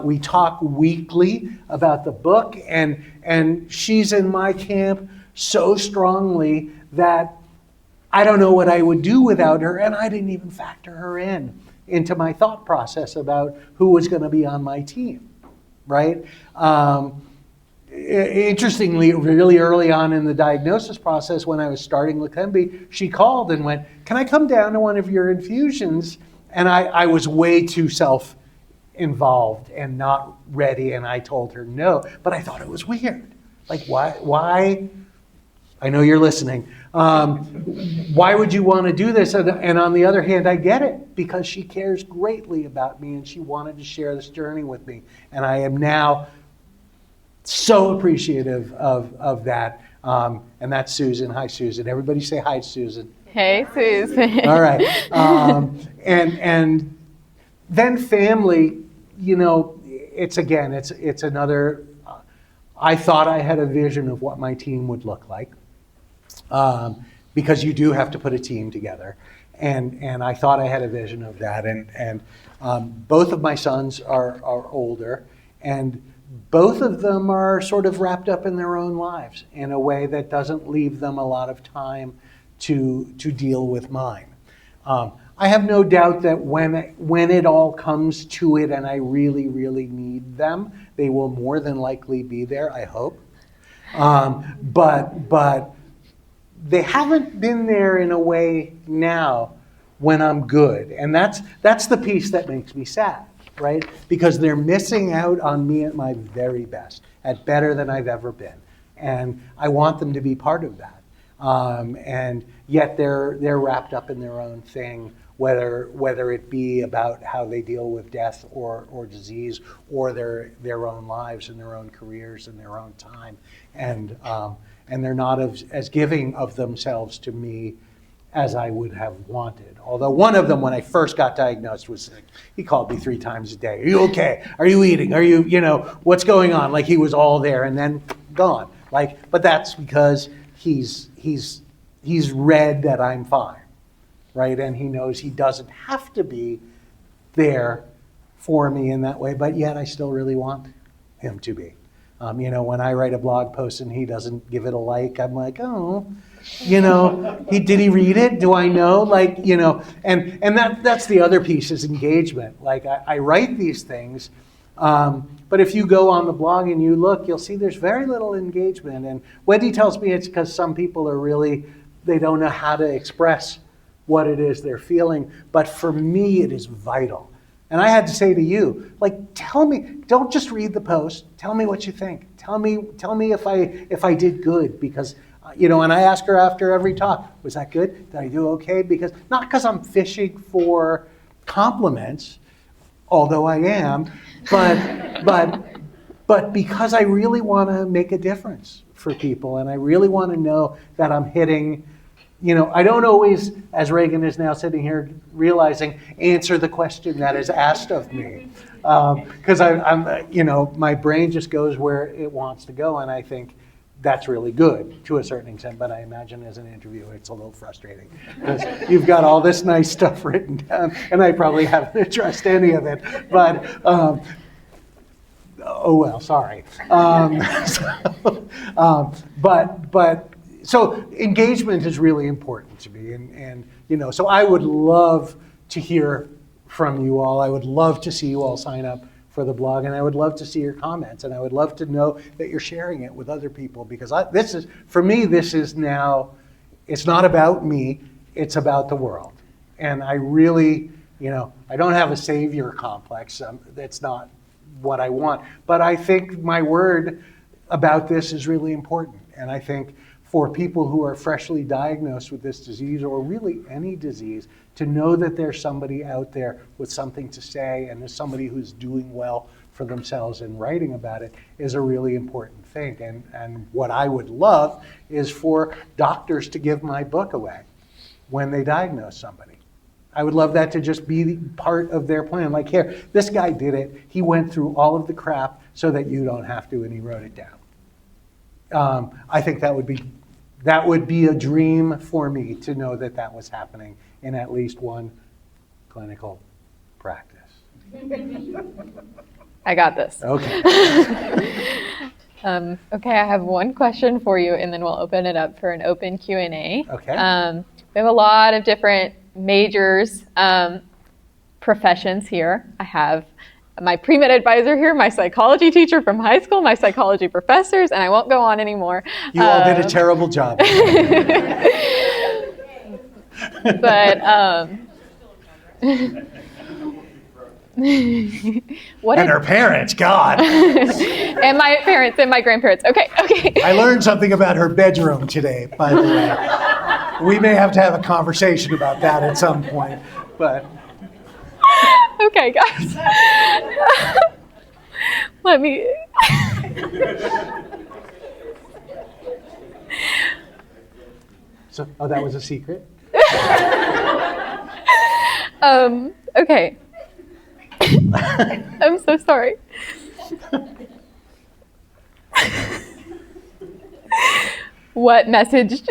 S1: We talk weekly about the book, and she's in my camp so strongly that I don't know what I would do without her, and I didn't even factor her into my thought process about who was going to be on my team, right? Interestingly, really early on in the diagnosis process, when I was starting Leqembi, she called and went, "Can I come down to one of your infusions?" And I was way too self-involved and not ready, and I told her no, but I thought it was weird. Like, why? I know you're listening. Why would you want to do this? And on the other hand, I get it because she cares greatly about me and she wanted to share this journey with me. And I am now so appreciative of that. And that's Susan. Hi, Susan. Everybody say hi, Susan.
S3: Hey, Susan.
S1: All right. And then family, it's another, I thought I had a vision of what my team would look like. Because you do have to put a team together. And I thought I had a vision of that. And both of my sons are older, and both of them are sort of wrapped up in their own lives in a way that doesn't leave them a lot of time to deal with mine. I have no doubt that when it all comes to it and I really, really need them, they will more than likely be there, I hope. But they haven't been there in a way now when I'm good. And that's the piece that makes me sad, right? Because they're missing out on me at my very best, at better than I've ever been. And I want them to be part of that. And yet they're wrapped up in their own thing, whether it be about how they deal with death or disease, or their own lives and their own careers and their own time. And they're not as giving of themselves to me as I would have wanted. Although one of them, when I first got diagnosed, was sick. He called me 3 times a day. Are you okay? Are you eating? Are you, what's going on? Like, he was all there and then gone. Like, but that's because he's read that I'm fine, right? And he knows he doesn't have to be there for me in that way, but yet I still really want him to be. When I write a blog post and he doesn't give it a like, I'm like, oh, did he read it? Do I know? And that's the other piece is engagement. Like, I write these things, but if you go on the blog and you look, you'll see there's very little engagement. And Wendy tells me it's because some people they don't know how to express what it is they're feeling. But for me, it is vital. And I had to say to you, tell me, don't just read the post. Tell me what you think. Tell me if I did good, because, and I ask her after every talk, was that good? Did I do okay? Not because I'm fishing for compliments, although I am, but because I really want to make a difference for people, and I really want to know that I'm hitting. I don't always, as Reagan is now sitting here realizing, answer the question that is asked of me. Because I'm my brain just goes where it wants to go, and I think that's really good to a certain extent, but I imagine as an interviewer it's a little frustrating. Because you've got all this nice stuff written down, and I probably haven't addressed any of it. But, oh well, sorry. So engagement is really important to me, and so I would love to hear from you all. I would love to see you all sign up for the blog, and I would love to see your comments, and I would love to know that you're sharing it with other people, because for me, this is now, it's not about me, it's about the world. And I really, I don't have a savior complex. That's not what I want, but I think my word about this is really important, and I think for people who are freshly diagnosed with this disease, or really any disease, to know that there's somebody out there with something to say, and there's somebody who's doing well for themselves and writing about it, is a really important thing. And what I would love is for doctors to give my book away when they diagnose somebody. I would love that to just be part of their plan. Like, here, this guy did it. He went through all of the crap so that you don't have to, and he wrote it down. I think that would be a dream for me, to know that that was happening in at least one clinical practice.
S3: I got this.
S1: Okay.
S3: Okay, I have one question for you, and then we'll open it up for an open Q&A.
S1: Okay.
S3: We have a lot of different majors, professions here. I have my pre-med advisor here, my psychology teacher from high school, my psychology professors, and I won't go on anymore.
S1: You all did a terrible job.
S3: But what
S1: and her parents, God.
S3: And my parents and my grandparents. Okay.
S1: I learned something about her bedroom today, by the way. We may have to have a conversation about that at some point, but.
S3: Okay, guys. Let me.
S1: So, that was a secret?
S3: Okay. I'm so sorry. What message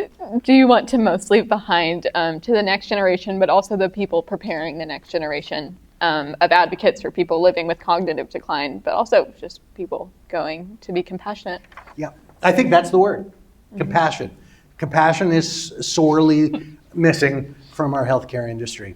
S3: do you want to most leave behind to the next generation, but also the people preparing the next generation of advocates for people living with cognitive decline, but also just people going to be compassionate?
S1: Yeah, I think that's the word, compassion. Compassion is sorely missing from our healthcare industry.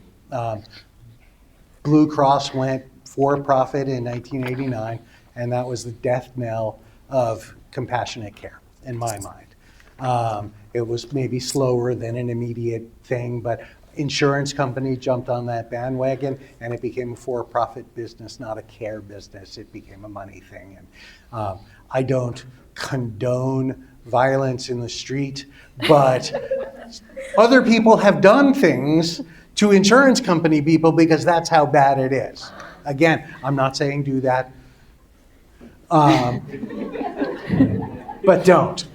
S1: Blue Cross went for-profit in 1989, and that was the death knell of compassionate care, in my mind. It was maybe slower than an immediate thing, but insurance company jumped on that bandwagon, and it became a for-profit business, not a care business. It became a money thing. And I don't condone violence in the street, but other people have done things to insurance company people because that's how bad it is. Again, I'm not saying do that, but don't.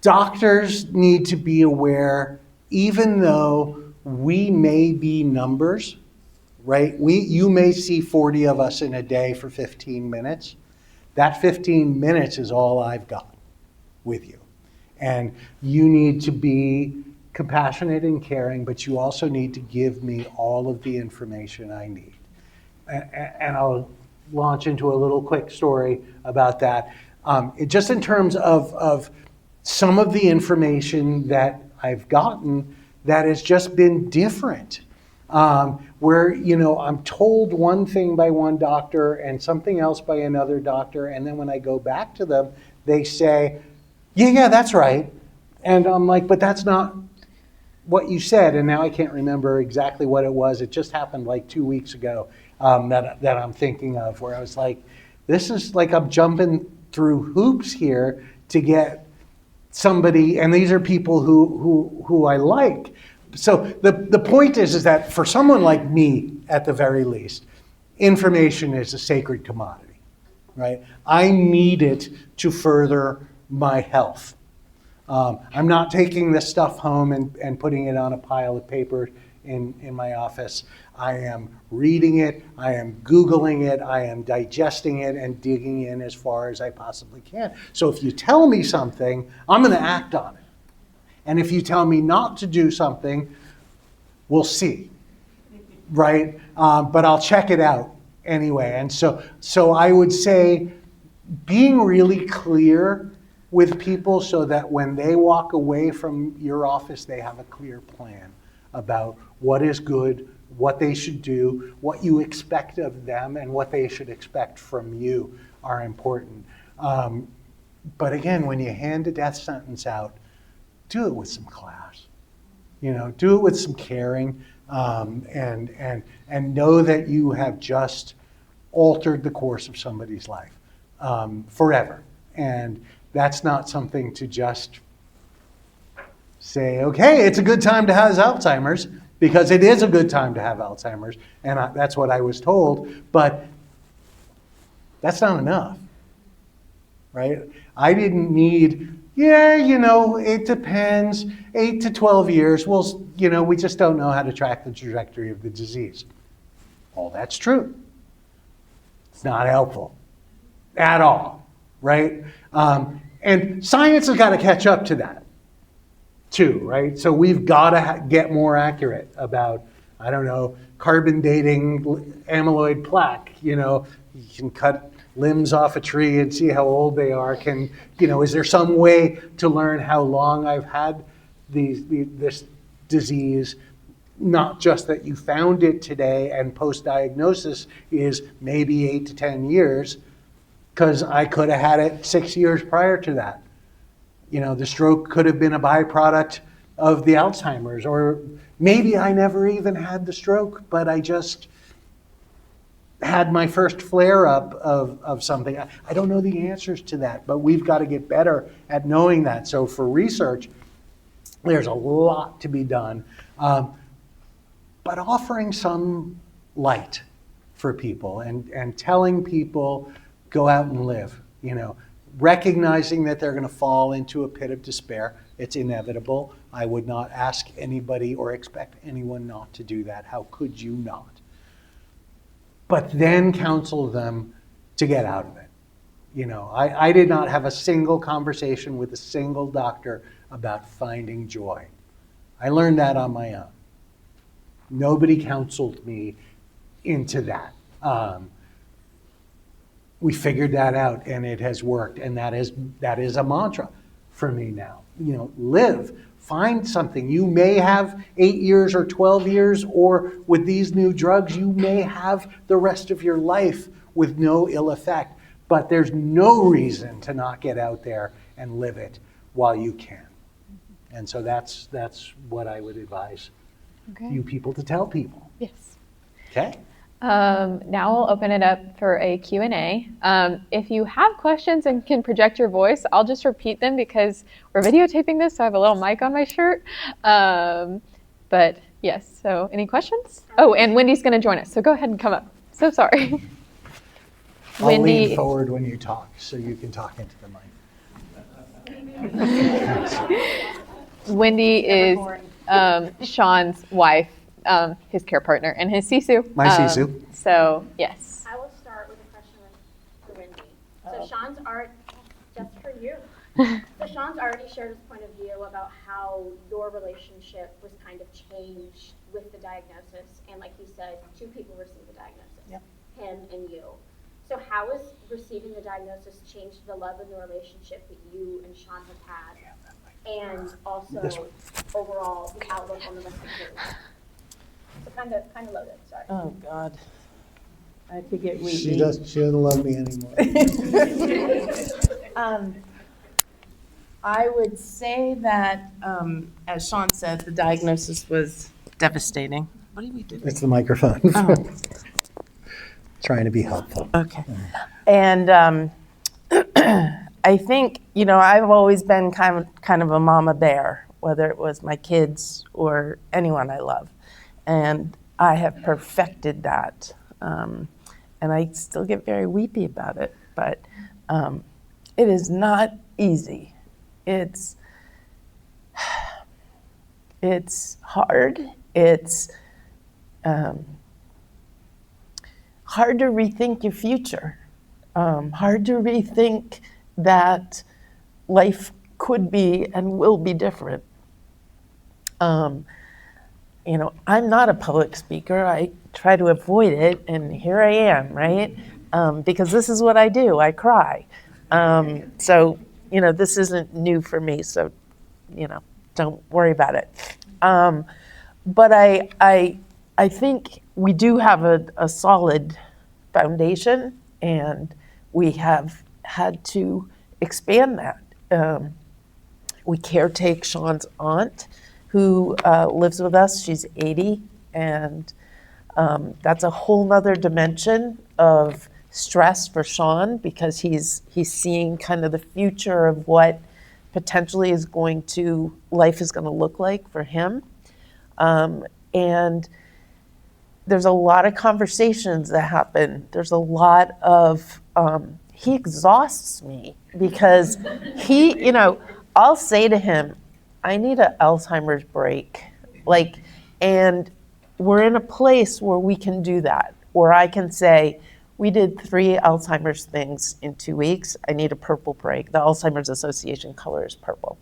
S1: Doctors need to be aware, even though we may be numbers, right? You may see 40 of us in a day for 15 minutes. That 15 minutes is all I've got with you. And you need to be compassionate and caring, but you also need to give me all of the information I need. And I'll launch into a little quick story about that. Just in terms of some of the information that I've gotten that has just been different. Where, I'm told one thing by one doctor and something else by another doctor, and then when I go back to them, they say, yeah, that's right. And I'm like, but that's not what you said, and now I can't remember exactly what it was. It just happened like 2 weeks ago that I'm thinking of, where I was like, this is like I'm jumping through hoops here to get somebody, and these are people who I like. So the point is that for someone like me, at the very least, information is a sacred commodity, right? I need it to further my health. I'm not taking this stuff home and putting it on a pile of paper in my office. I am reading it, I am Googling it, I am digesting it and digging in as far as I possibly can. So if you tell me something, I'm going to act on it. And if you tell me not to do something, we'll see, right? But I'll check it out anyway. And so I would say being really clear with people so that when they walk away from your office, they have a clear plan about what is good, what they should do, what you expect of them, and what they should expect from you are important. But again, when you hand a death sentence out, do it with some class. Do it with some caring, and know that you have just altered the course of somebody's life forever. And that's not something to just say, okay, it's a good time to have Alzheimer's, because it is a good time to have Alzheimer's, and that's what I was told, but that's not enough, right? I didn't need, it depends, 8 to 12 years, we just don't know how to track the trajectory of the disease. All that's true. It's not helpful at all, right? And science has got to catch up to that too, right? So we've got to get more accurate about, carbon dating amyloid plaque. You can cut limbs off a tree and see how old they are. Is there some way to learn how long I've had this disease? Not just that you found it today and post-diagnosis is maybe 8 to 10 years, because I could have had it 6 years prior to that. The stroke could have been a byproduct of the Alzheimer's, or maybe I never even had the stroke, but I just had my first flare-up of something. I don't know the answers to that, but we've got to get better at knowing that. So for research, there's a lot to be done. But offering some light for people and telling people, go out and live, recognizing that they're going to fall into a pit of despair. It's inevitable. I would not ask anybody or expect anyone not to do that. How could you not? But then counsel them to get out of it. I did not have a single conversation with a single doctor about finding joy. I learned that on my own. Nobody counseled me into that. We figured that out, and it has worked, and that is a mantra for me now. Live, find something. You may have 8 years or 12 years, or with these new drugs, you may have the rest of your life with no ill effect. But there's no reason to not get out there and live it while you can. And so that's what I would advise you people to tell people.
S3: Yes.
S1: Okay?
S3: Now we'll open it up for a Q&A. If you have questions and can project your voice, I'll just repeat them because we're videotaping this, so I have a little mic on my shirt. But yes, so any questions? Oh, and Wendy's going to join us, so go ahead and come up. So sorry.
S1: I'll lean forward when you talk so you can talk into the mic.
S3: Wendy is Sean's wife, his care partner, and his Sisu.
S1: My Sisu.
S3: So, yes.
S2: I will start with a question for Wendy. So Sean's just for you. So Sean's already shared his point of view about how your relationship was kind of changed with the diagnosis. And like he said, 2 people received the diagnosis, him and you. So how has receiving the diagnosis changed the love and the relationship that you and Sean have had? And also overall the outlook on the rest of the life? So kind of loaded, sorry.
S4: Oh, God. I could get weepy.
S1: She doesn't love me anymore.
S4: I would say that, as Sean said, the diagnosis was devastating. What are we doing?
S1: It's the microphone.
S4: Oh.
S1: Trying to be helpful.
S4: Okay. And I think, I've always been kind of a mama bear, whether it was my kids or anyone I love. And I have perfected that. And I still get very weepy about it, but it is not easy. It's hard. It's hard to rethink your future. Hard to rethink that life could be and will be different. I'm not a public speaker. I try to avoid it, and here I am, right? Because this is what I do. I cry. So, this isn't new for me, so, don't worry about it. But I think we do have a solid foundation, and we have had to expand that. We caretake Sean's aunt, who lives with us. She's 80, and that's a whole nother dimension of stress for Sean because he's seeing kind of the future of what potentially life is going to look like for him. And there's a lot of conversations that happen. There's a lot of, he exhausts me because I'll say to him, I need an Alzheimer's break. And we're in a place where we can do that, where I can say, we did 3 Alzheimer's things in 2 weeks. I need a purple break. The Alzheimer's Association color is purple.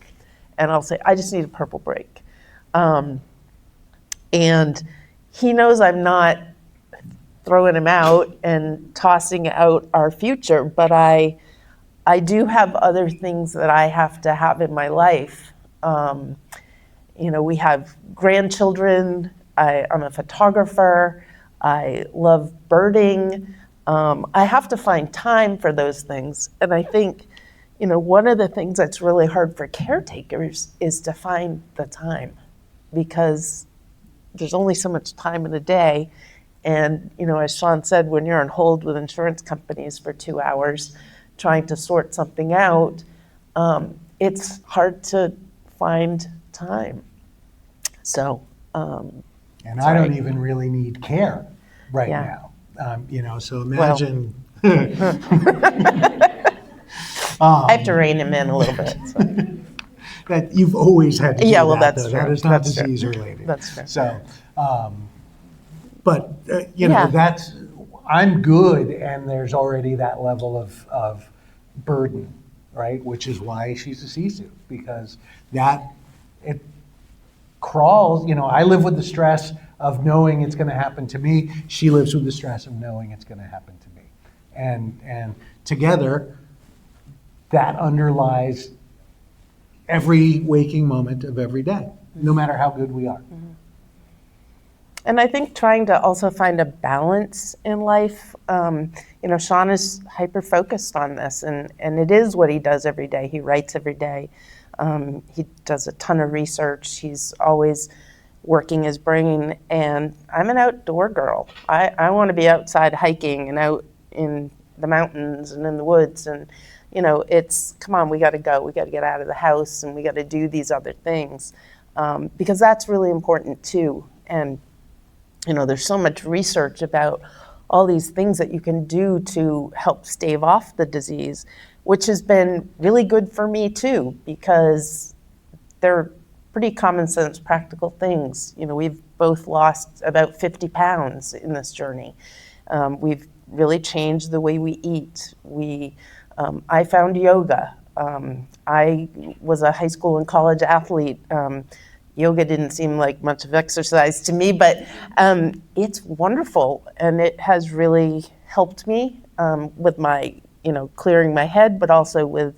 S4: And I'll say, I just need a purple break. And he knows I'm not throwing him out and tossing out our future, but I do have other things that I have to have in my life. We have grandchildren. I'm a photographer. I love birding. I have to find time for those things. And I think, one of the things that's really hard for caretakers is to find the time because there's only so much time in a day. And, as Sean said, when you're on hold with insurance companies for 2 hours trying to sort something out, it's hard to find time. So,
S1: And I don't even really need care right now. So imagine.
S4: I have to rein him in a little bit. So.
S1: That you've always had to do
S4: Yeah, well,
S1: that,
S4: that's
S1: though.
S4: true.
S1: That is not
S4: That's true.
S1: disease related.
S4: That's true.
S1: So,
S4: Yeah.
S1: I'm good, and there's already that level of burden, right? Which is why she's a Sisu, because it crawls. I live with the stress of knowing it's going to happen to me. She lives with the stress of knowing it's going to happen to me, and together, that underlies every waking moment of every day, no matter how good we are.
S4: And I think trying to also find a balance in life, Sean is hyper-focused on this, and it is what he does every day. He writes every day. He does a ton of research. He's always working his brain, and I'm an outdoor girl. I want to be outside hiking and out in the mountains and in the woods, and it's, come on, we got to go. We got to get out of the house, and we got to do these other things, because that's really important too. And there's so much research about all these things that you can do to help stave off the disease, which has been really good for me too, because they're pretty common sense, practical things. We've both lost about 50 pounds in this journey. We've really changed the way we eat. I found yoga. I was a high school and college athlete. Yoga didn't seem like much of exercise to me, but it's wonderful, and it has really helped me with my, clearing my head, but also with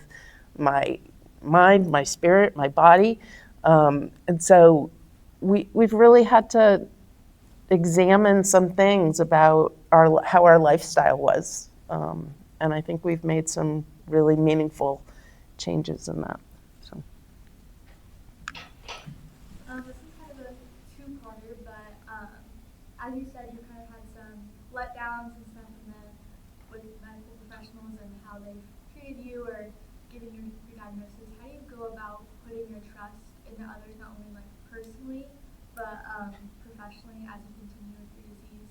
S4: my mind, my spirit, my body. And so we've really had to examine some things about how our lifestyle was, and I think we've made some really meaningful changes in that. So.
S5: This is kind of a two-parter, but as you said, you kind of had some letdowns and stuff with medical professionals and how they've treated you or given your diagnosis. How do you go about putting your trust into others, not only like personally, but professionally as you continue with your disease?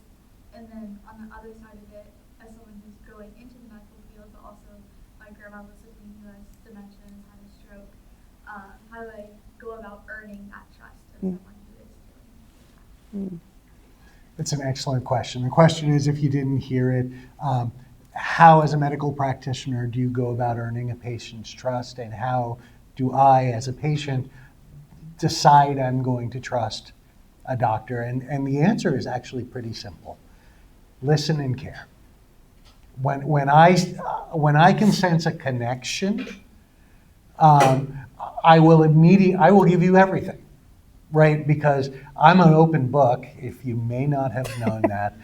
S5: And then on the other side of it, as someone who's going into the medical field, but also my grandma was with me who has dementia and had a stroke, how do I go about earning that trust of someone who is doing that?
S1: It's an excellent question. The question is, if you didn't hear it, how as a medical practitioner do you go about earning a patient's trust, and how do I as a patient decide I'm going to trust a doctor? And the answer is actually pretty simple. Listen and care. When I can sense a connection, I will give you everything, right? Because I'm an open book, if you may not have known that.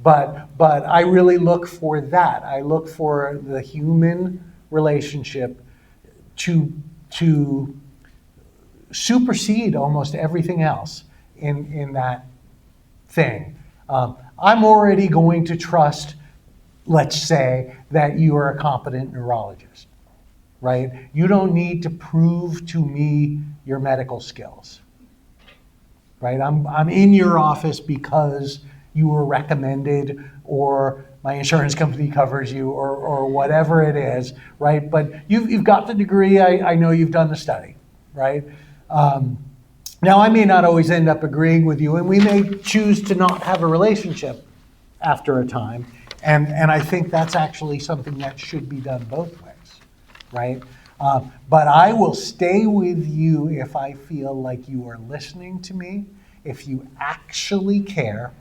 S1: But I really look for that. I look for the human relationship to supersede almost everything else in that thing. I'm already going to trust, let's say, that you are a competent neurologist, right? You don't need to prove to me your medical skills, right? I'm in your office because you were recommended, or my insurance company covers you, or whatever it is, right? But you've got the degree. I know you've done the study, right? Now, I may not always end up agreeing with you, and we may choose to not have a relationship after a time. And I think that's actually something that should be done both ways, right? But I will stay with you if I feel like you are listening to me, if you actually care,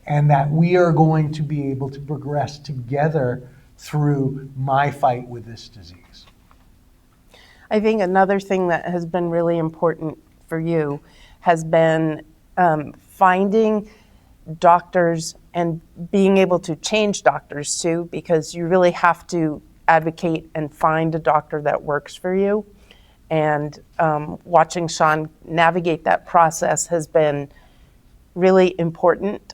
S1: and that we are going to be able to progress together through my fight with this disease.
S4: I think another thing that has been really important for you has been finding doctors and being able to change doctors too, because you really have to advocate and find a doctor that works for you. And watching Sean navigate that process has been really important,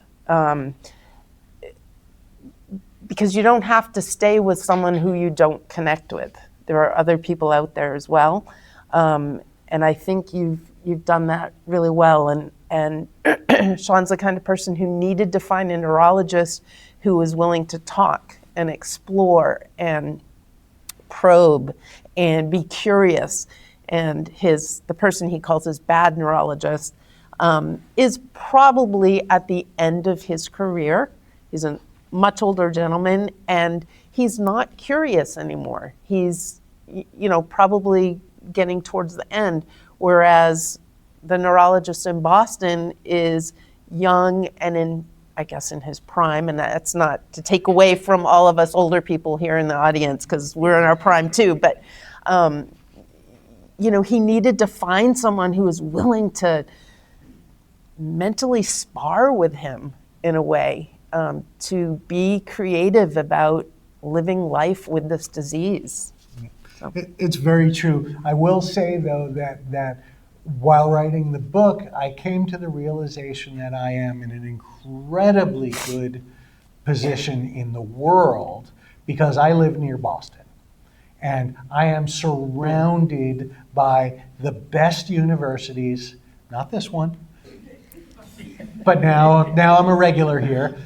S4: because you don't have to stay with someone who you don't connect with. There are other people out there as well, and I think you've done that really well. And Sean's the kind of person who needed to find a neurologist who was willing to talk and explore and probe and be curious. And the person he calls his bad neurologist is probably at the end of his career. He's a much older gentleman, and he's not curious anymore. He's, probably getting towards the end, whereas the neurologist in Boston is young and in his prime, and that's not to take away from all of us older people here in the audience, because we're in our prime too, but he needed to find someone who was willing to mentally spar with him in a way, to be creative about living life with this disease.
S1: It's very true. I will say, though, that while writing the book, I came to the realization that I am in an incredibly good position in the world because I live near Boston. And I am surrounded by the best universities, not this one, but now I'm a regular here,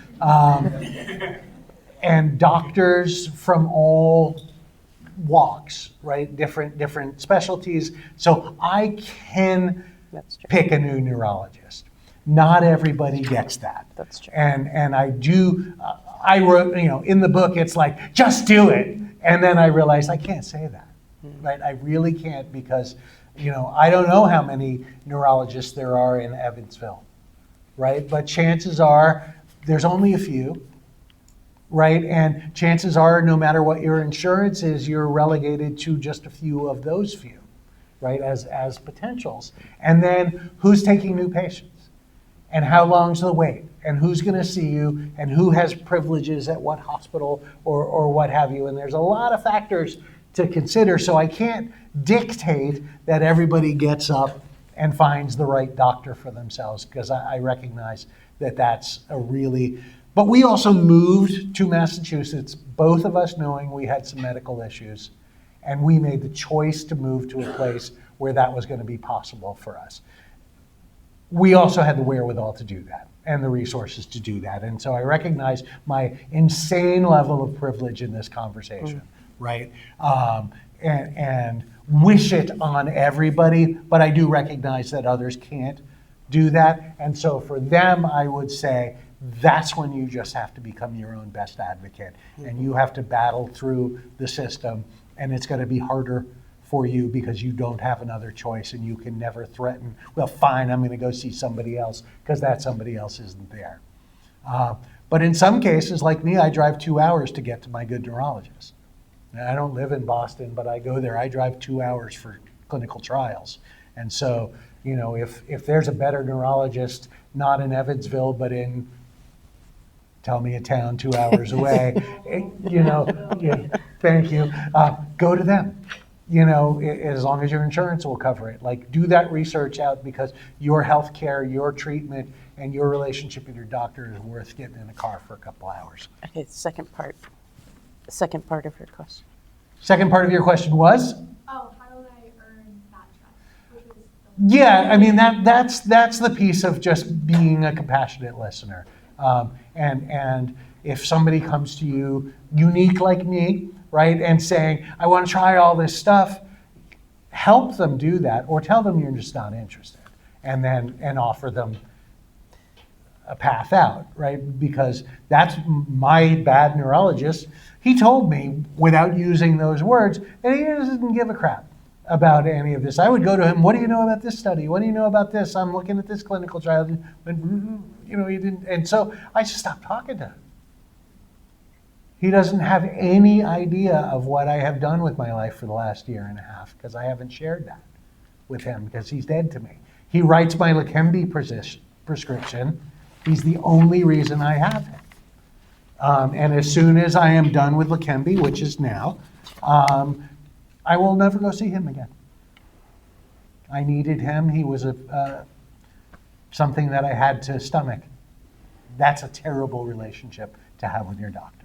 S1: and doctors from all walks, right? Different specialties. So I can pick a new neurologist. Not everybody gets that.
S4: That's true.
S1: And I do. I wrote, in the book, it's like, just do it. And then I realized I can't say that, right? I really can't because, I don't know how many neurologists there are in Evansville, right? But chances are there's only a few, right? And chances are no matter what your insurance is, you're relegated to just a few of those few, right? As potentials. And then who's taking new patients? And how long's the wait? And who's going to see you? And who has privileges at what hospital or what have you? And there's a lot of factors to consider. So I can't dictate that everybody gets up and finds the right doctor for themselves because I recognize that that's a really... But we also moved to Massachusetts, both of us knowing we had some medical issues. And we made the choice to move to a place where that was going to be possible for us. We also had the wherewithal to do that and the resources to do that. And so I recognize my insane level of privilege in this conversation, right? And wish it on everybody, but I do recognize that others can't do that. And so for them, I would say that's when you just have to become your own best advocate. And you have to battle through the system, and it's going to be harder for you because you don't have another choice and you can never threaten, well, fine, I'm going to go see somebody else because that somebody else isn't there. But in some cases, like me, I drive 2 hours to get to my good neurologist. Now, I don't live in Boston, but I go there. I drive 2 hours for clinical trials. And so, if there's a better neurologist, not in Evansville, but in, tell me a town 2 hours away, thank you, go to them. As long as your insurance will cover it. Like, do that research out because your health care, your treatment, and your relationship with your doctor is worth getting in a car for a couple hours.
S4: Okay, second part of your question.
S1: Second part of your question was?
S5: Oh, how do I earn that trust? Which is the
S1: Yeah, I mean, that's the piece of just being a compassionate listener. And if somebody comes to you unique like me, right, and saying, I want to try all this stuff, help them do that or tell them you're just not interested and offer them a path out, right? Because that's my bad neurologist. He told me, without using those words, that he doesn't give a crap about any of this. I would go to him, what do you know about this study? What do you know about this? I'm looking at this clinical trial. He didn't, and so I just stopped talking to him. He doesn't have any idea of what I have done with my life for the last year and a half because I haven't shared that with him because he's dead to me. He writes my Leqembi prescription. He's the only reason I have him. And as soon as I am done with Leqembi, which is now, I will never go see him again. I needed him. He was something that I had to stomach. That's a terrible relationship to have with your doctor.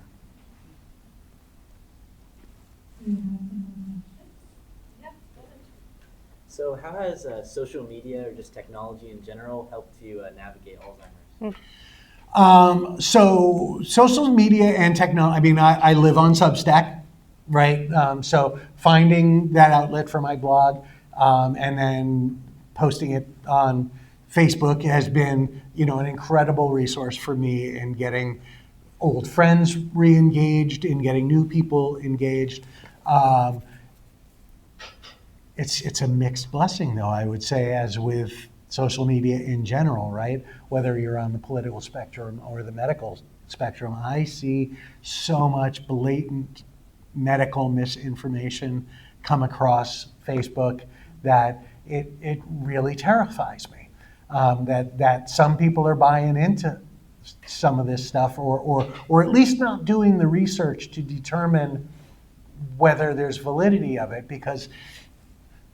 S6: So how has social media or just technology in general helped you navigate Alzheimer's?
S1: So social media and technology, I mean, I live on Substack, right? So finding that outlet for my blog and then posting it on Facebook has been, an incredible resource for me in getting old friends re-engaged, in getting new people engaged. It's a mixed blessing, though, I would say, as with social media in general, right? Whether you're on the political spectrum or the medical spectrum, I see so much blatant medical misinformation come across Facebook that it really terrifies me. That some people are buying into some of this stuff, or at least not doing the research to determine whether there's validity of it. Because,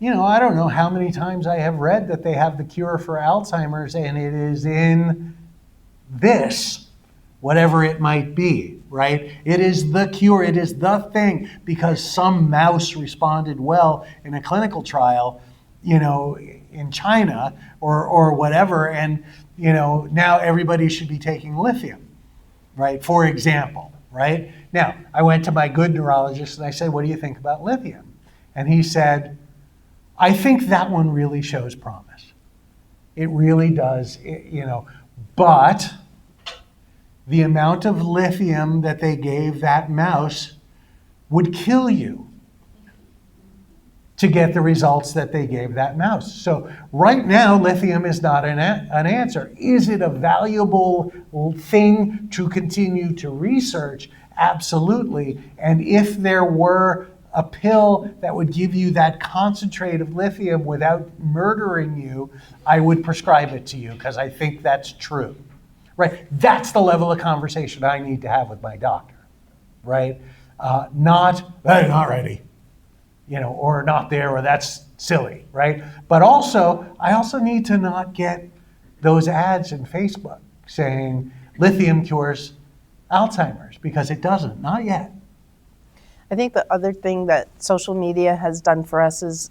S1: I don't know how many times I have read that they have the cure for Alzheimer's and it is in this, whatever it might be, right? It is the cure, it is the thing, because some mouse responded well in a clinical trial, in China or whatever, and now everybody should be taking lithium, right? For example, right? Now, I went to my good neurologist and I said, what do you think about lithium? And he said, I think that one really shows promise. It really does, but the amount of lithium that they gave that mouse would kill you to get the results that they gave that mouse. So right now, lithium is not an answer. Is it a valuable thing to continue to research? Absolutely. And if there were a pill that would give you that concentrate of lithium without murdering you, I would prescribe it to you because I think that's true. Right? That's the level of conversation I need to have with my doctor, right? Not, hey, not ready, or not there, or that's silly, right? But also, I also need to not get those ads in Facebook saying lithium cures Alzheimer's, because it doesn't, not yet.
S4: I think the other thing that social media has done for us is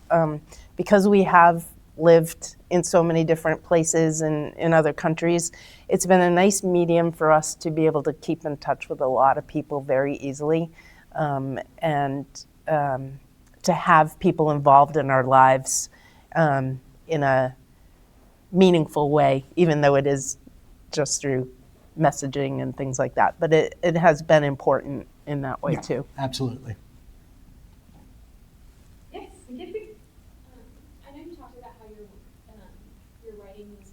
S4: because we have lived in so many different places and in other countries, it's been a nice medium for us to be able to keep in touch with a lot of people very easily, and to have people involved in our lives in a meaningful way, even though it is just through messaging and things like that. But it has been important in that way too.
S1: Absolutely.
S2: Yes, we did.
S7: I know you talked about how your writing was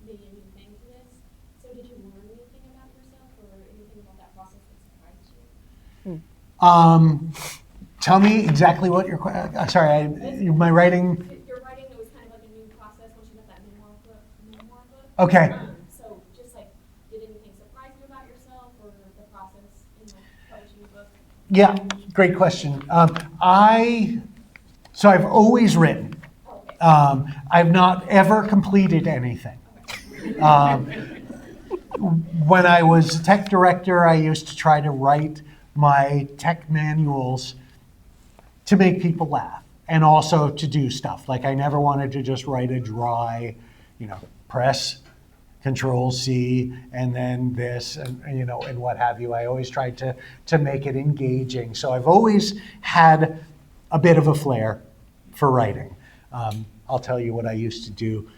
S7: maybe a new thing to this. So did you learn anything about yourself or anything about that process that surprised you?
S1: Tell me exactly what your sorry, my writing.
S7: Your writing, it was kind of like a new process once you got that memoir book.
S1: Okay.
S7: So just like, did anything surprise you about yourself or the process in publishing the book?
S1: Yeah, great question. So I've always written. I've not ever completed anything. When I was tech director, I used to try to write my tech manuals to make people laugh and also to do stuff. Like I never wanted to just write a dry, press Control C and then this and and what have you. I always tried to make it engaging. So I've always had a bit of a flair for writing. I'll tell you what I used to do.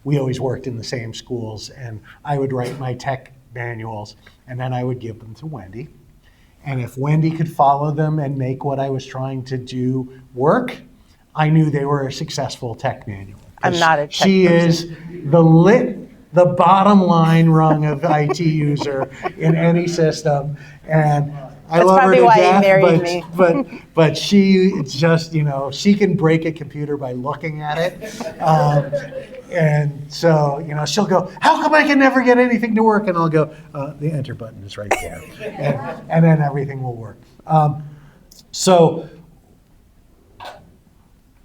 S1: We always worked in the same schools, and I would write my tech manuals, and then I would give them to Wendy. And if Wendy could follow them and make what I was trying to do work, I knew they were a successful tech manual.
S4: I'm not a tech
S1: She
S4: person.
S1: is the bottom line rung of IT user in any system, and I
S4: That's
S1: love her
S4: probably
S1: to
S4: why you
S1: death.
S4: married me.
S1: But she just she can break a computer by looking at it. And so, she'll go, how come I can never get anything to work? And I'll go, the enter button is right there. And then everything will work. So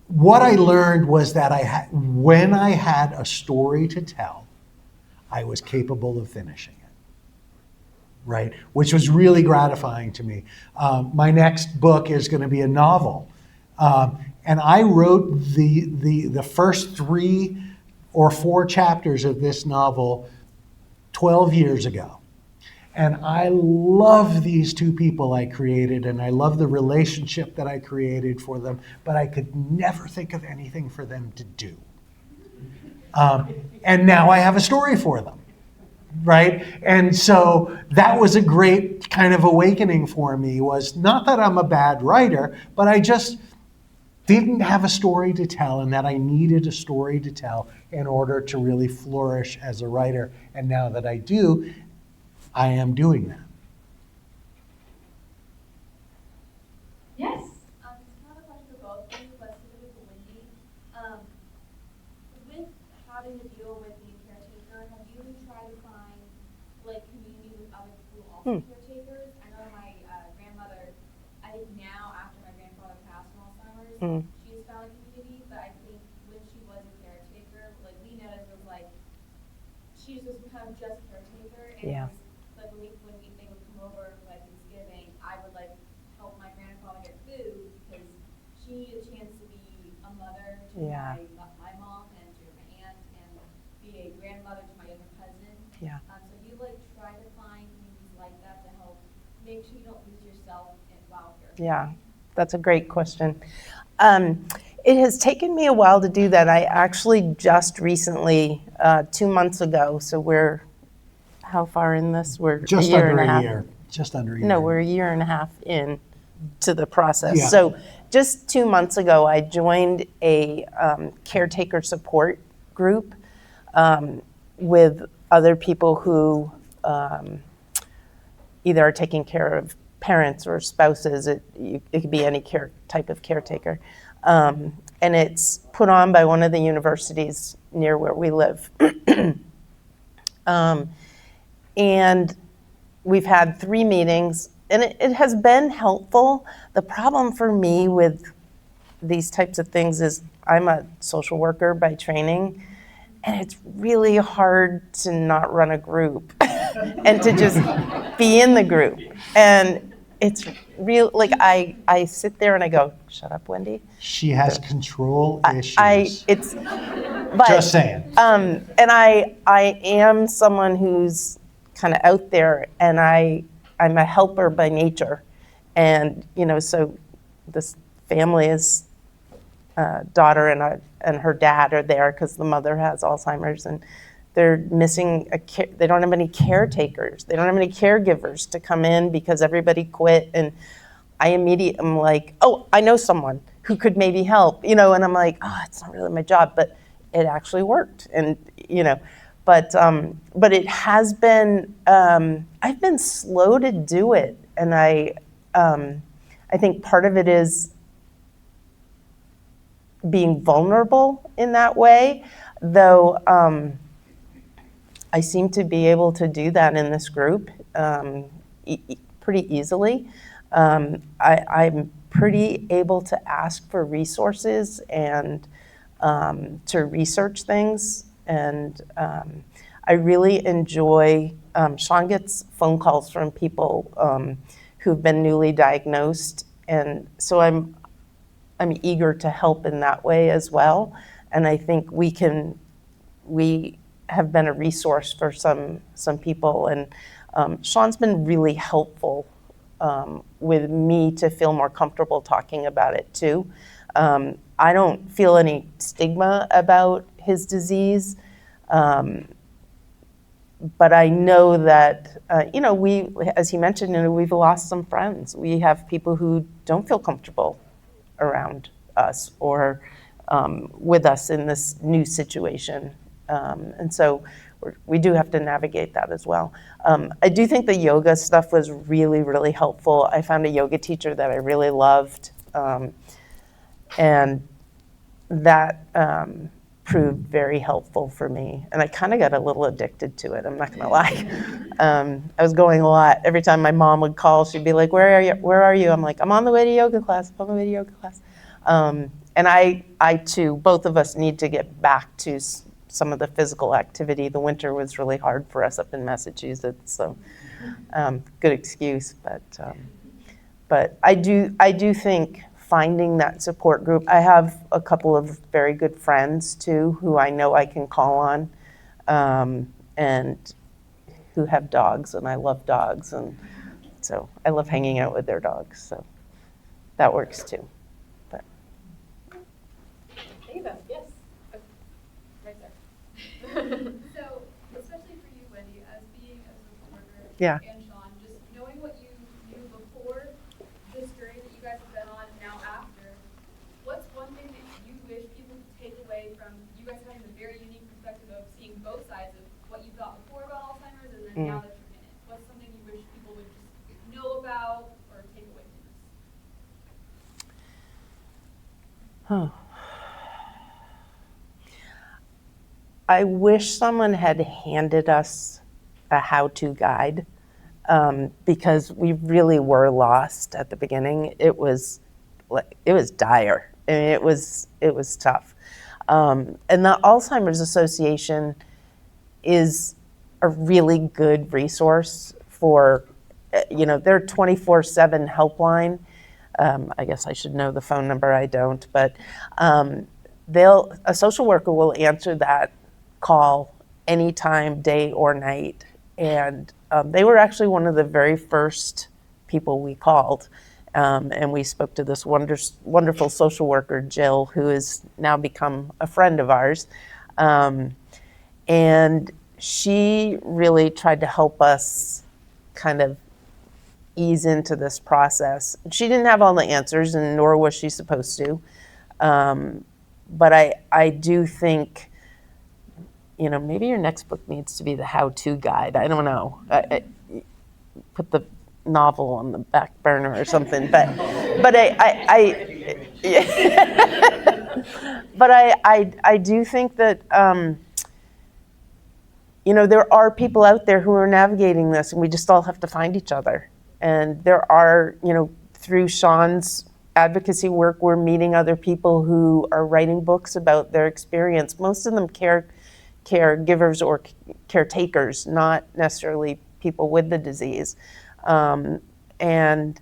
S1: what I learned was that when I had a story to tell, I was capable of finishing it. Right? Which was really gratifying to me. My next book is going to be a novel. And I wrote the first 3 or 4 chapters of this novel 12 years ago. And I love these 2 people I created, and I love the relationship that I created for them, but I could never think of anything for them to do. And now I have a story for them, right? And so that was a great kind of awakening for me, was not that I'm a bad writer, but I just didn't have a story to tell, and that I needed a story to tell in order to really flourish as a writer. And now that I do, I am doing that.
S2: Yes.
S5: This is kind of a question for both of you, but specifically for Wendy.
S7: she's just kind of just caretaker. And
S4: Yeah.
S7: like when they would come over for like Thanksgiving, I would like help my grandfather get food because she needed a chance to be a mother to
S4: Yeah.
S7: my mom and to my aunt and be a grandmother to my younger cousin.
S4: Yeah.
S7: So you like try to find communities like that to help make sure you don't lose yourself while you're.
S4: Yeah, that's a great question. It has taken me a while to do that. I actually just recently, 2 months ago, so we're, how far in this? We're
S1: Just
S4: a year
S1: under
S4: and a
S1: a
S4: half.
S1: year. Just under a year.
S4: No, we're a year and a half in to the process.
S1: Yeah.
S4: So just 2 months ago, I joined a caretaker support group with other people who either are taking care of parents or spouses. It could be any type of caretaker. And it's put on by one of the universities near where we live. And we've had 3 meetings, and it has been helpful. The problem for me with these types of things is I'm a social worker by training, and it's really hard to not run a group and to just be in the group. And it's real, like I sit there and I go, shut up, Wendy.
S1: She has control issues.
S4: But,
S1: Just saying.
S4: And I am someone who's kind of out there, and I'm a helper by nature. And, so this family is daughter and her dad are there because the mother has Alzheimer's, and they're missing they don't have any caretakers. They don't have any caregivers to come in because everybody quit. And I immediately am like, oh, I know someone who could maybe help, and I'm like, oh, it's not really my job, but it actually worked. And, but it has been, I've been slow to do it. And I think part of it is being vulnerable in that way, though I seem to be able to do that in this group pretty easily. I'm pretty able to ask for resources and to research things. And I really enjoy, Sean gets phone calls from people who've been newly diagnosed. And so I'm eager to help in that way as well. And I think we have been a resource for some people. And Sean's been really helpful with me to feel more comfortable talking about it too. I don't feel any stigma about his disease. But I know that, we, as he mentioned, we've lost some friends. We have people who don't feel comfortable around us or with us in this new situation. And so we do have to navigate that as well. I do think the yoga stuff was really, really helpful. I found a yoga teacher that I really loved. And that proved very helpful for me. And I kind of got a little addicted to it, I'm not gonna lie. I was going a lot. Every time my mom would call, she'd be like, where are you? I'm like, I'm on the way to yoga class, I'm on the way to yoga class. And I too, both of us need to get back to some of the physical activity. The winter was really hard for us up in Massachusetts, so good excuse. But I do think finding that support group. I have a couple of very good friends too who I know I can call on, and who have dogs, and I love dogs, and so I love hanging out with their dogs. So that works too. But
S7: Ava, yes. Oh, right there.
S5: So, especially for you, Wendy, as being a social worker,
S4: Yeah.
S5: and Sean, just knowing what you knew before this journey that you guys have been on now after, what's one thing that you wish people could take away from you guys having a very unique perspective of seeing both sides of what you thought before about Alzheimer's and then now that you're in it? What's something you wish people would just know about or take away from this?
S4: oh. I wish someone had handed us a how-to guide, because we really were lost at the beginning. It was dire. I mean, it was tough. And the Alzheimer's Association is a really good resource for, their 24/7 helpline. I guess I should know the phone number, I don't, but a social worker will answer that call anytime, day or night. And they were actually one of the very first people we called. And we spoke to this wonderful social worker, Jill, who has now become a friend of ours. And she really tried to help us kind of ease into this process. She didn't have all the answers, and nor was she supposed to. But I do think, maybe your next book needs to be the how-to guide. I don't know. Put the novel on the back burner or something. But I do think that there are people out there who are navigating this, and we just all have to find each other. And there are, through Sean's advocacy work, we're meeting other people who are writing books about their experience. Most of them caregivers or caretakers, not necessarily people with the disease. And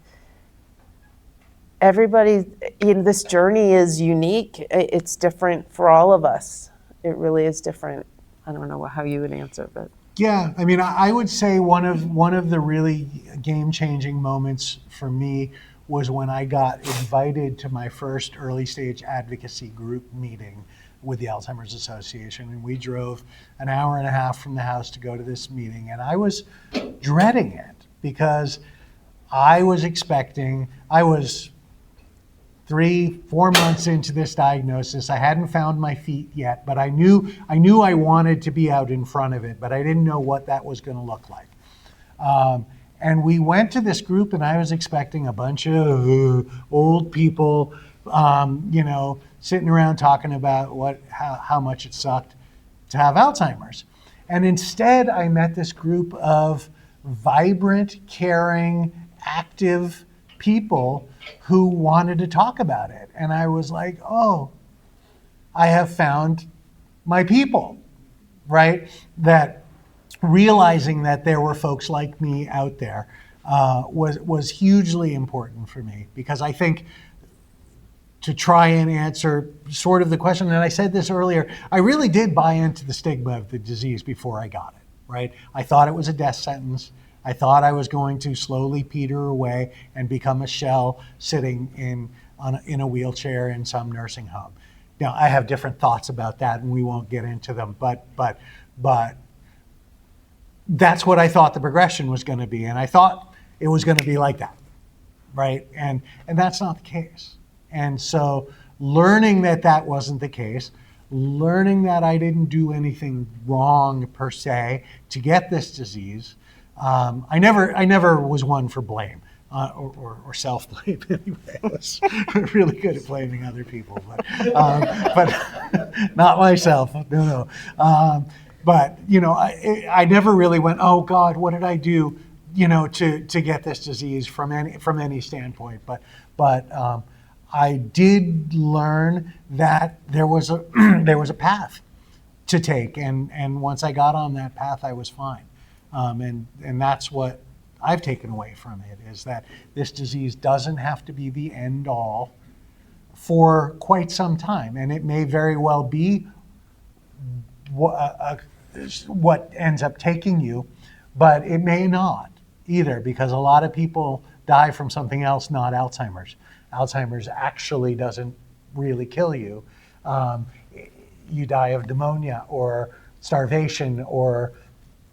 S4: everybody, this journey is unique. It's different for all of us. It really is different. I don't know how you would answer, but.
S1: Yeah, I mean, I would say one of the really game-changing moments for me was when I got invited to my first early stage advocacy group meeting with the Alzheimer's Association, and we drove an hour and a half from the house to go to this meeting, and I was dreading it because I was 3-4 months into this diagnosis. I hadn't found my feet yet, but I knew I wanted to be out in front of it, but I didn't know what that was going to look like. And we went to this group, and I was expecting a bunch of old people, sitting around talking about how much it sucked to have Alzheimer's. And instead, I met this group of vibrant, caring, active people who wanted to talk about it. And I was like, oh, I have found my people, right? That realizing that there were folks like me out there was hugely important for me, because I think to try and answer sort of the question, and I said this earlier, I really did buy into the stigma of the disease before I got it, right? I thought it was a death sentence. I thought I was going to slowly peter away and become a shell sitting in a wheelchair in some nursing home. Now, I have different thoughts about that, and we won't get into them, but that's what I thought the progression was going to be, and I thought it was going to be like that, right? And that's not the case. And so learning that wasn't the case, learning that I didn't do anything wrong per se to get this disease, I never was one for blame or self-blame anyway. I was really good at blaming other people, but not myself. No. But I never really went, oh God, what did I do, to get this disease from any standpoint. But I did learn that there was a path to take, and once I got on that path, I was fine. And that's what I've taken away from it, is that this disease doesn't have to be the end all for quite some time. And it may very well be what ends up taking you, but it may not either, because a lot of people die from something else, not Alzheimer's. Alzheimer's actually doesn't really kill you. You die of pneumonia or starvation or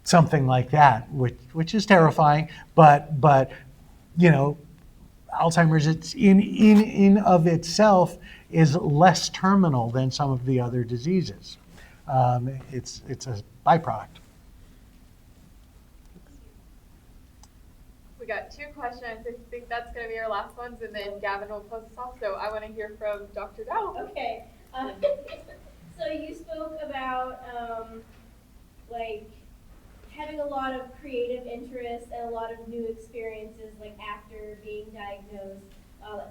S1: something like that, which is terrifying. But Alzheimer's, it's in of itself is less terminal than some of the other diseases. It's a byproduct.
S3: We got 2 questions. I think that's going to be our last ones, and then Gavin will close us off. So I want to hear from Dr. Dow.
S8: Okay. So you spoke about having a lot of creative interests and a lot of new experiences, after being diagnosed,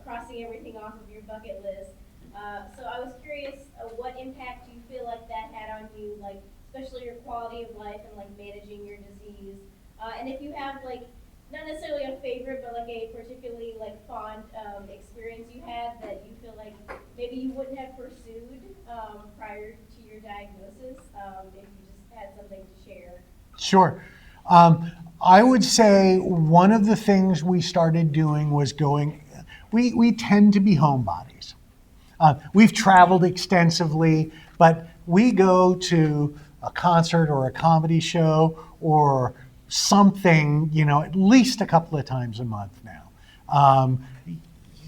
S8: crossing everything off of your bucket list. So I was curious, what impact do you feel like that had on you, especially your quality quality of life and like managing your disease. And if you have like not necessarily a favorite, but like a particularly like fond experience you had that you feel like maybe you wouldn't have pursued prior to your diagnosis, if you just had something to share.
S1: Sure. I would say one of the things we started doing was we tend to be homebodies. We've traveled extensively, but we go to a concert or a comedy show or something, at least a couple of times a month now.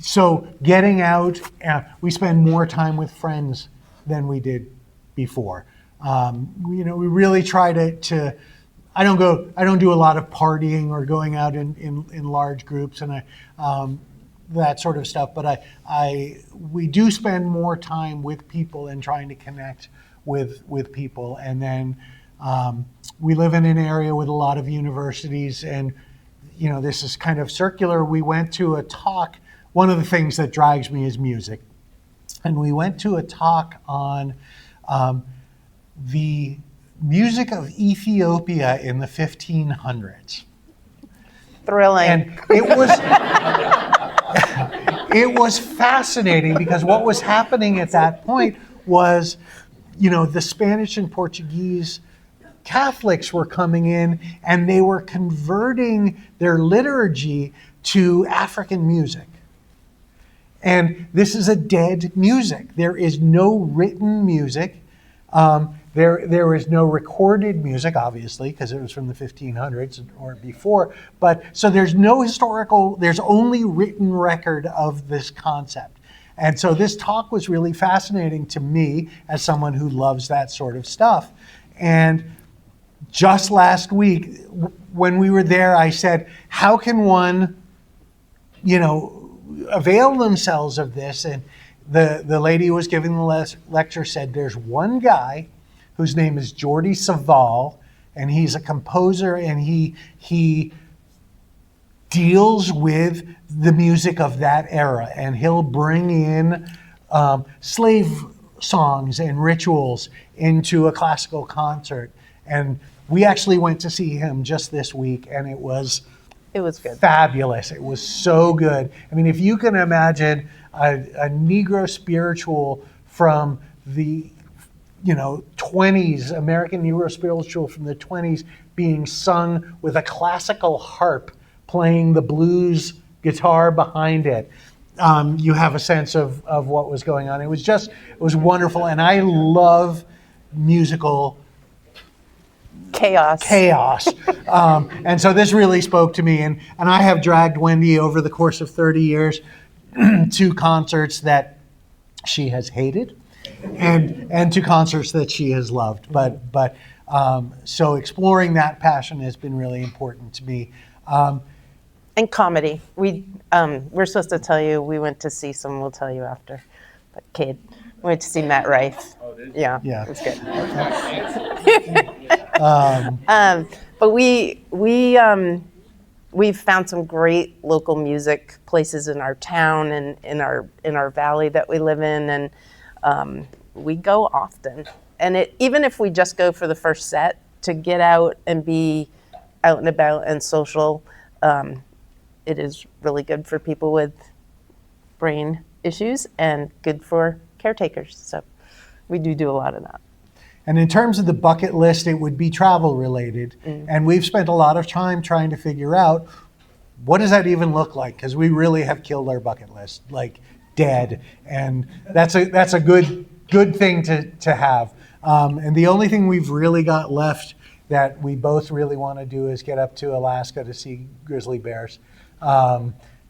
S1: So getting out, we spend more time with friends than we did before. We really try to I don't do a lot of partying or going out in large groups and that sort of stuff. But we do spend more time with people and trying to connect with people. And then we live in an area with a lot of universities, and this is kind of circular. We went to a talk. One of the things that drives me is music, and we went to a talk on the music of Ethiopia in the 1500s.
S4: Thrilling.
S1: And it was fascinating because what was happening at that point was, the Spanish and Portuguese Catholics were coming in and they were converting their liturgy to African music. And this is a dead music. There is no written music. There is no recorded music, obviously, because it was from the 1500s or before. But so there's only written record of this concept. And so this talk was really fascinating to me as someone who loves that sort of stuff. And just last week, when we were there, I said, how can one, avail themselves of this? And the lady who was giving the lecture said, there's one guy whose name is Jordi Savall, and he's a composer, and he deals with the music of that era, and he'll bring in slave songs and rituals into a classical concert. And we actually went to see him just this week, and it was
S4: good.
S1: Fabulous. It was so good. I mean, if you can imagine a Negro spiritual from the 20s, American Negro spiritual from the 20s being sung with a classical harp playing the blues guitar behind it. You have a sense of what was going on. It was wonderful. And I love musical chaos. And so this really spoke to me. And I have dragged Wendy over the course of 30 years to concerts that she has hated and to concerts that she has loved. But so exploring that passion has been really important to me.
S4: And comedy. We're supposed to tell you we went to see some. We'll tell you after. But we went to see Matt Rife. Yeah, it's good. But we've found some great local music places in our town and in our valley that we live in, and we go often. And even if we just go for the first set, to get out and be out and about and social, it is really good for people with brain issues and good for caretakers. So we do a lot of that.
S1: And in terms of the bucket list, it would be travel related. And we've spent a lot of time trying to figure out what does that even look like? Because we really have killed our bucket list, like dead. And that's a good thing to have. And the only thing we've really got left that we both really want to do is get up to Alaska to see grizzly bears.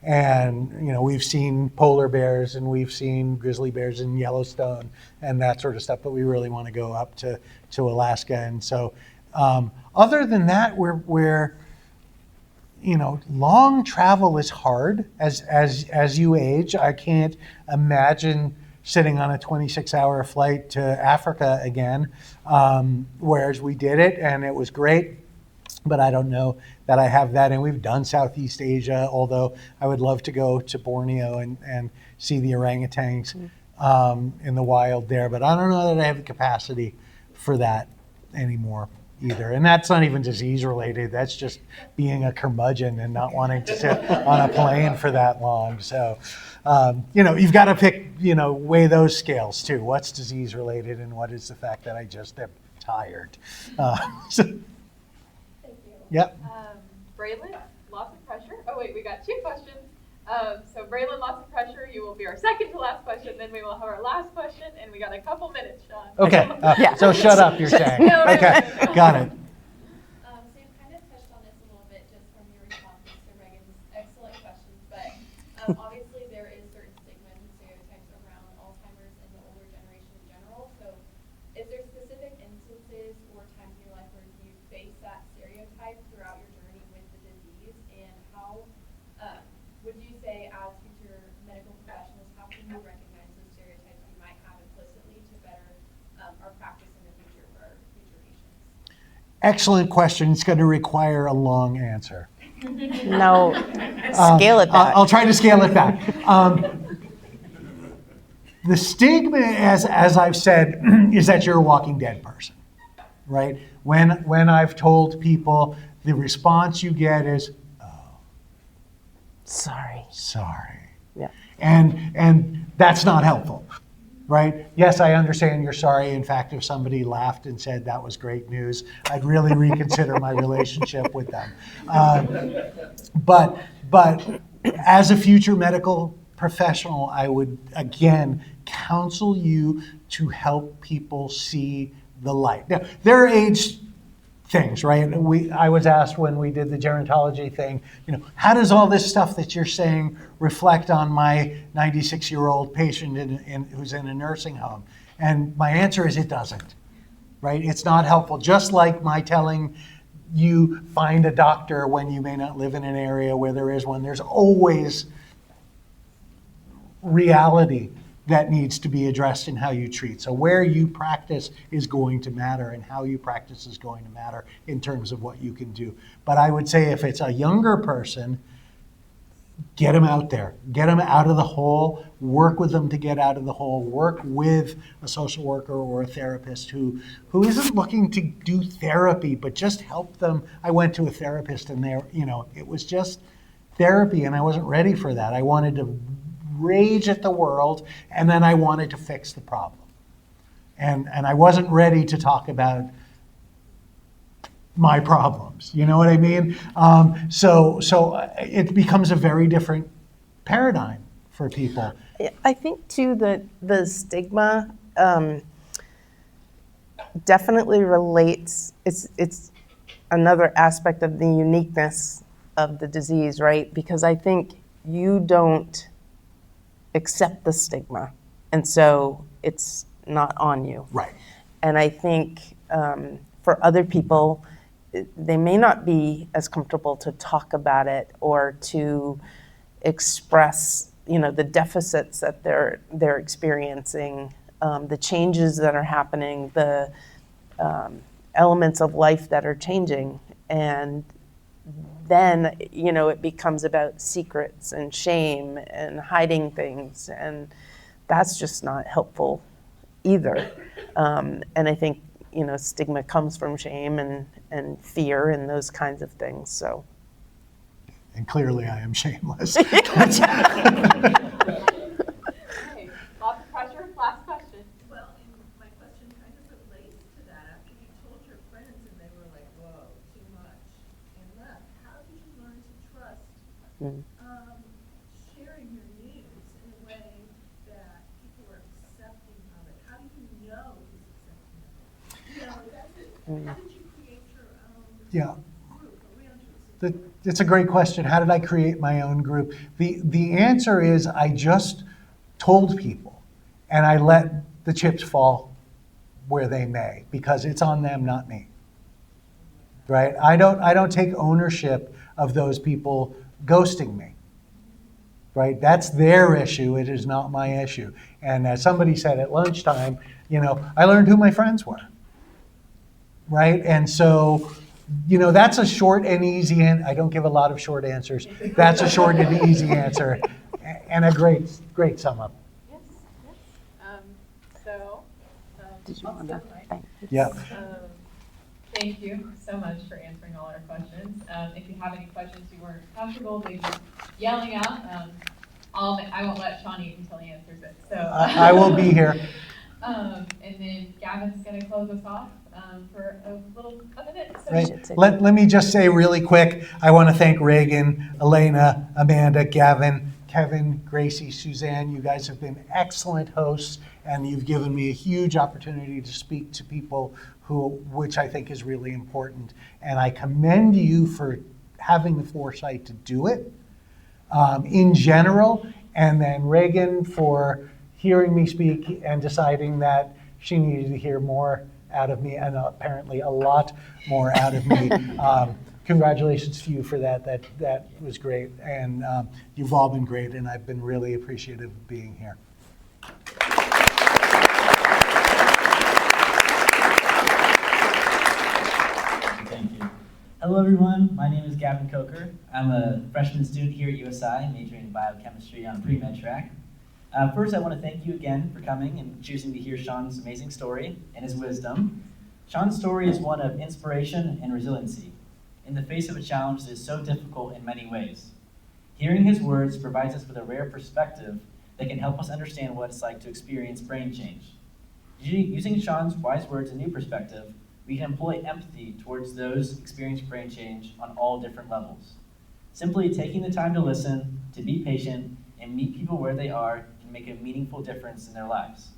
S1: And we've seen polar bears and we've seen grizzly bears in Yellowstone and that sort of stuff, but we really want to go up to Alaska. And so other than that, we're long travel is hard as you age. I can't imagine sitting on a 26-hour flight to Africa again, whereas we did it and it was great. But I don't know that I have that. And we've done Southeast Asia, although I would love to go to Borneo and see the orangutans in the wild there. But I don't know that I have the capacity for that anymore. either. And that's not even disease related. That's just being a curmudgeon and not wanting to sit on a plane for that long. So, you've got to pick, weigh those scales too. What's disease related and what is the fact that I just am tired? So,
S3: Thank you.
S1: Yep.
S3: Braylon, lots of pressure. Oh wait, we got 2 questions. So Braylon, lots of pressure. You will be our second to last question. Then we will have our last question, and we got a couple minutes, Sean.
S1: Okay.
S4: Yeah.
S1: So shut up, you're saying.
S3: No,
S1: Okay.
S3: no.
S1: Got it.
S7: So you kind of touched on this a little bit just from your responses to Reagan's excellent questions, but obviously there is certain stigma and stereotypes around Alzheimer's and the older generation in general. So is there specific instances or times in your life where you face that stereotype throughout your journey with the disease, and how would you say as future medical professionals, how can you recognize those stereotypes we might have implicitly to better our practice in the future for our future patients?
S1: Excellent question. It's going to require a long answer.
S4: No, scale it back.
S1: I'll try to scale it back. The stigma, as I've said, is that you're a Walking Dead person, right? When I've told people, the response you get is,
S4: Sorry.
S1: sorry.
S4: Yeah.
S1: And that's not helpful, right? Yes, I understand you're sorry. In fact, if somebody laughed and said that was great news, I'd really reconsider my relationship with them. But as a future medical professional, I would, again, counsel you to help people see the light. Now, there are age things, right? I was asked when we did the gerontology thing, how does all this stuff that you're saying reflect on my 96-year-old patient who's in a nursing home? And my answer is it doesn't, right? It's not helpful. Just like my telling you find a doctor when you may not live in an area where there is one, there's always reality that needs to be addressed in how you treat. So where you practice is going to matter, and how you practice is going to matter in terms of what you can do. But I would say if it's a younger person, get them out there, get them out of the hole, work with them to get out of the hole, work with a social worker or a therapist who isn't looking to do therapy, but just help them. I went to a therapist and it was just therapy, and I wasn't ready for that. I wanted to rage at the world, and then I wanted to fix the problem. And I wasn't ready to talk about my problems. You know what I mean? So it becomes a very different paradigm for people.
S4: I think too that the stigma definitely relates. It's another aspect of the uniqueness of the disease, right? Because I think you don't accept the stigma, and so it's not on you.
S1: Right.
S4: And I think for other people, they may not be as comfortable to talk about it or to express, the deficits that they're experiencing, the changes that are happening, the elements of life that are changing, and then it becomes about secrets and shame and hiding things, and that's just not helpful either. And I think stigma comes from shame and fear and those kinds of things. So,
S1: And clearly I am shameless.
S3: Okay, lots of pressure. Last question.
S9: Well, and my question kind of relates to that. After you told your friends and they were like, whoa, too much, and left, how did you learn to trust sharing your news in a way that people are accepting of it? How do you know who's accepting of it? How did you create your own
S1: Yeah.
S9: group around you?
S1: It's a great question. How did I create my own group? The answer is I just told people, and I let the chips fall where they may, because it's on them, not me. Right? I don't take ownership of those people ghosting me. Right? That's their issue. It is not my issue. And as somebody said at lunchtime, I learned who my friends were. Right? And so, that's a short and easy answer. I don't give a lot of short answers. That's a short and easy answer, and a great sum up.
S3: Yes.
S4: did you want to thank?
S1: Yeah.
S10: Thank you so much for answering all our questions. If you have any questions you weren't comfortable with yelling out, I won't let Sean eat until he answers it. So
S1: I will be here.
S10: And then Gavin's going to close us off for a minute. So
S1: Right. Let me just say really quick, I want to thank Reagan, Elena, Amanda, Gavin, Kevin, Gracie, Suzanne. You guys have been excellent hosts, and you've given me a huge opportunity to speak to people which I think is really important. And I commend you for having the foresight to do it in general, and then Reagan for hearing me speak and deciding that she needed to hear more out of me, and apparently a lot more out of me. Congratulations to you for that. That was great, and you've all been great, and I've been really appreciative of being here.
S6: Thank you. Hello, everyone. My name is Gavin Coker. I'm a freshman student here at USI, majoring in biochemistry on pre-med track. First, I want to thank you again for coming and choosing to hear Sean's amazing story and his wisdom. Sean's story is one of inspiration and resiliency in the face of a challenge that is so difficult in many ways. Hearing his words provides us with a rare perspective that can help us understand what it's like to experience brain change. Using Sean's wise words and new perspective, we can employ empathy towards those experiencing brain change on all different levels. Simply taking the time to listen, to be patient, and meet people where they are can make a meaningful difference in their lives.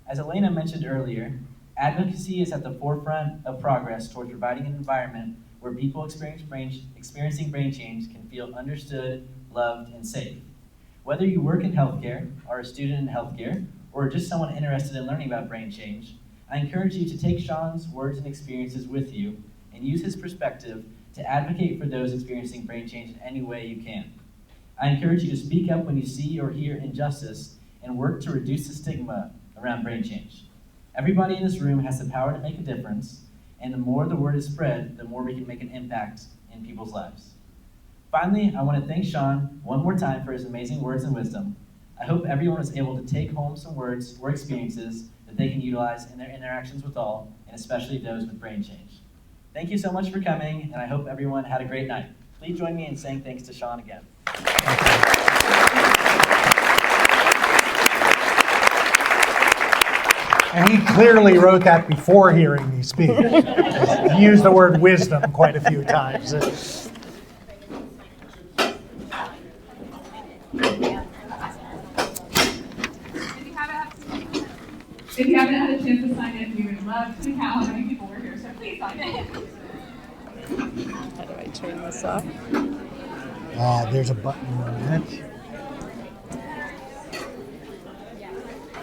S6: As Elena mentioned earlier, advocacy is at the forefront of progress towards providing an environment where people experiencing brain change can feel understood, loved, and safe. Whether you work in healthcare, are a student in healthcare, or just someone interested in learning about brain change, I encourage you to take Sean's words and experiences with you and use his perspective to advocate for those experiencing brain change in any way you can. I encourage you to speak up when you see or hear injustice and work to reduce the stigma around brain change. Everybody in this room has the power to make a difference, and the more the word is spread, the more we can make an impact in people's lives. Finally, I want to thank Sean one more time for his amazing words and wisdom. I hope everyone was able to take home some words or experiences that they can utilize in their interactions with all, and especially those with brain change. Thank you so much for coming, and I hope everyone had a great night. Please join me in saying thanks to Sean again.
S1: And he clearly wrote that before hearing me speak. He used the word wisdom quite a few times.
S10: if you haven't had a chance to sign in, we would love to count how many people were here, so please sign in.
S4: How do I turn this off?
S1: There's a button on that.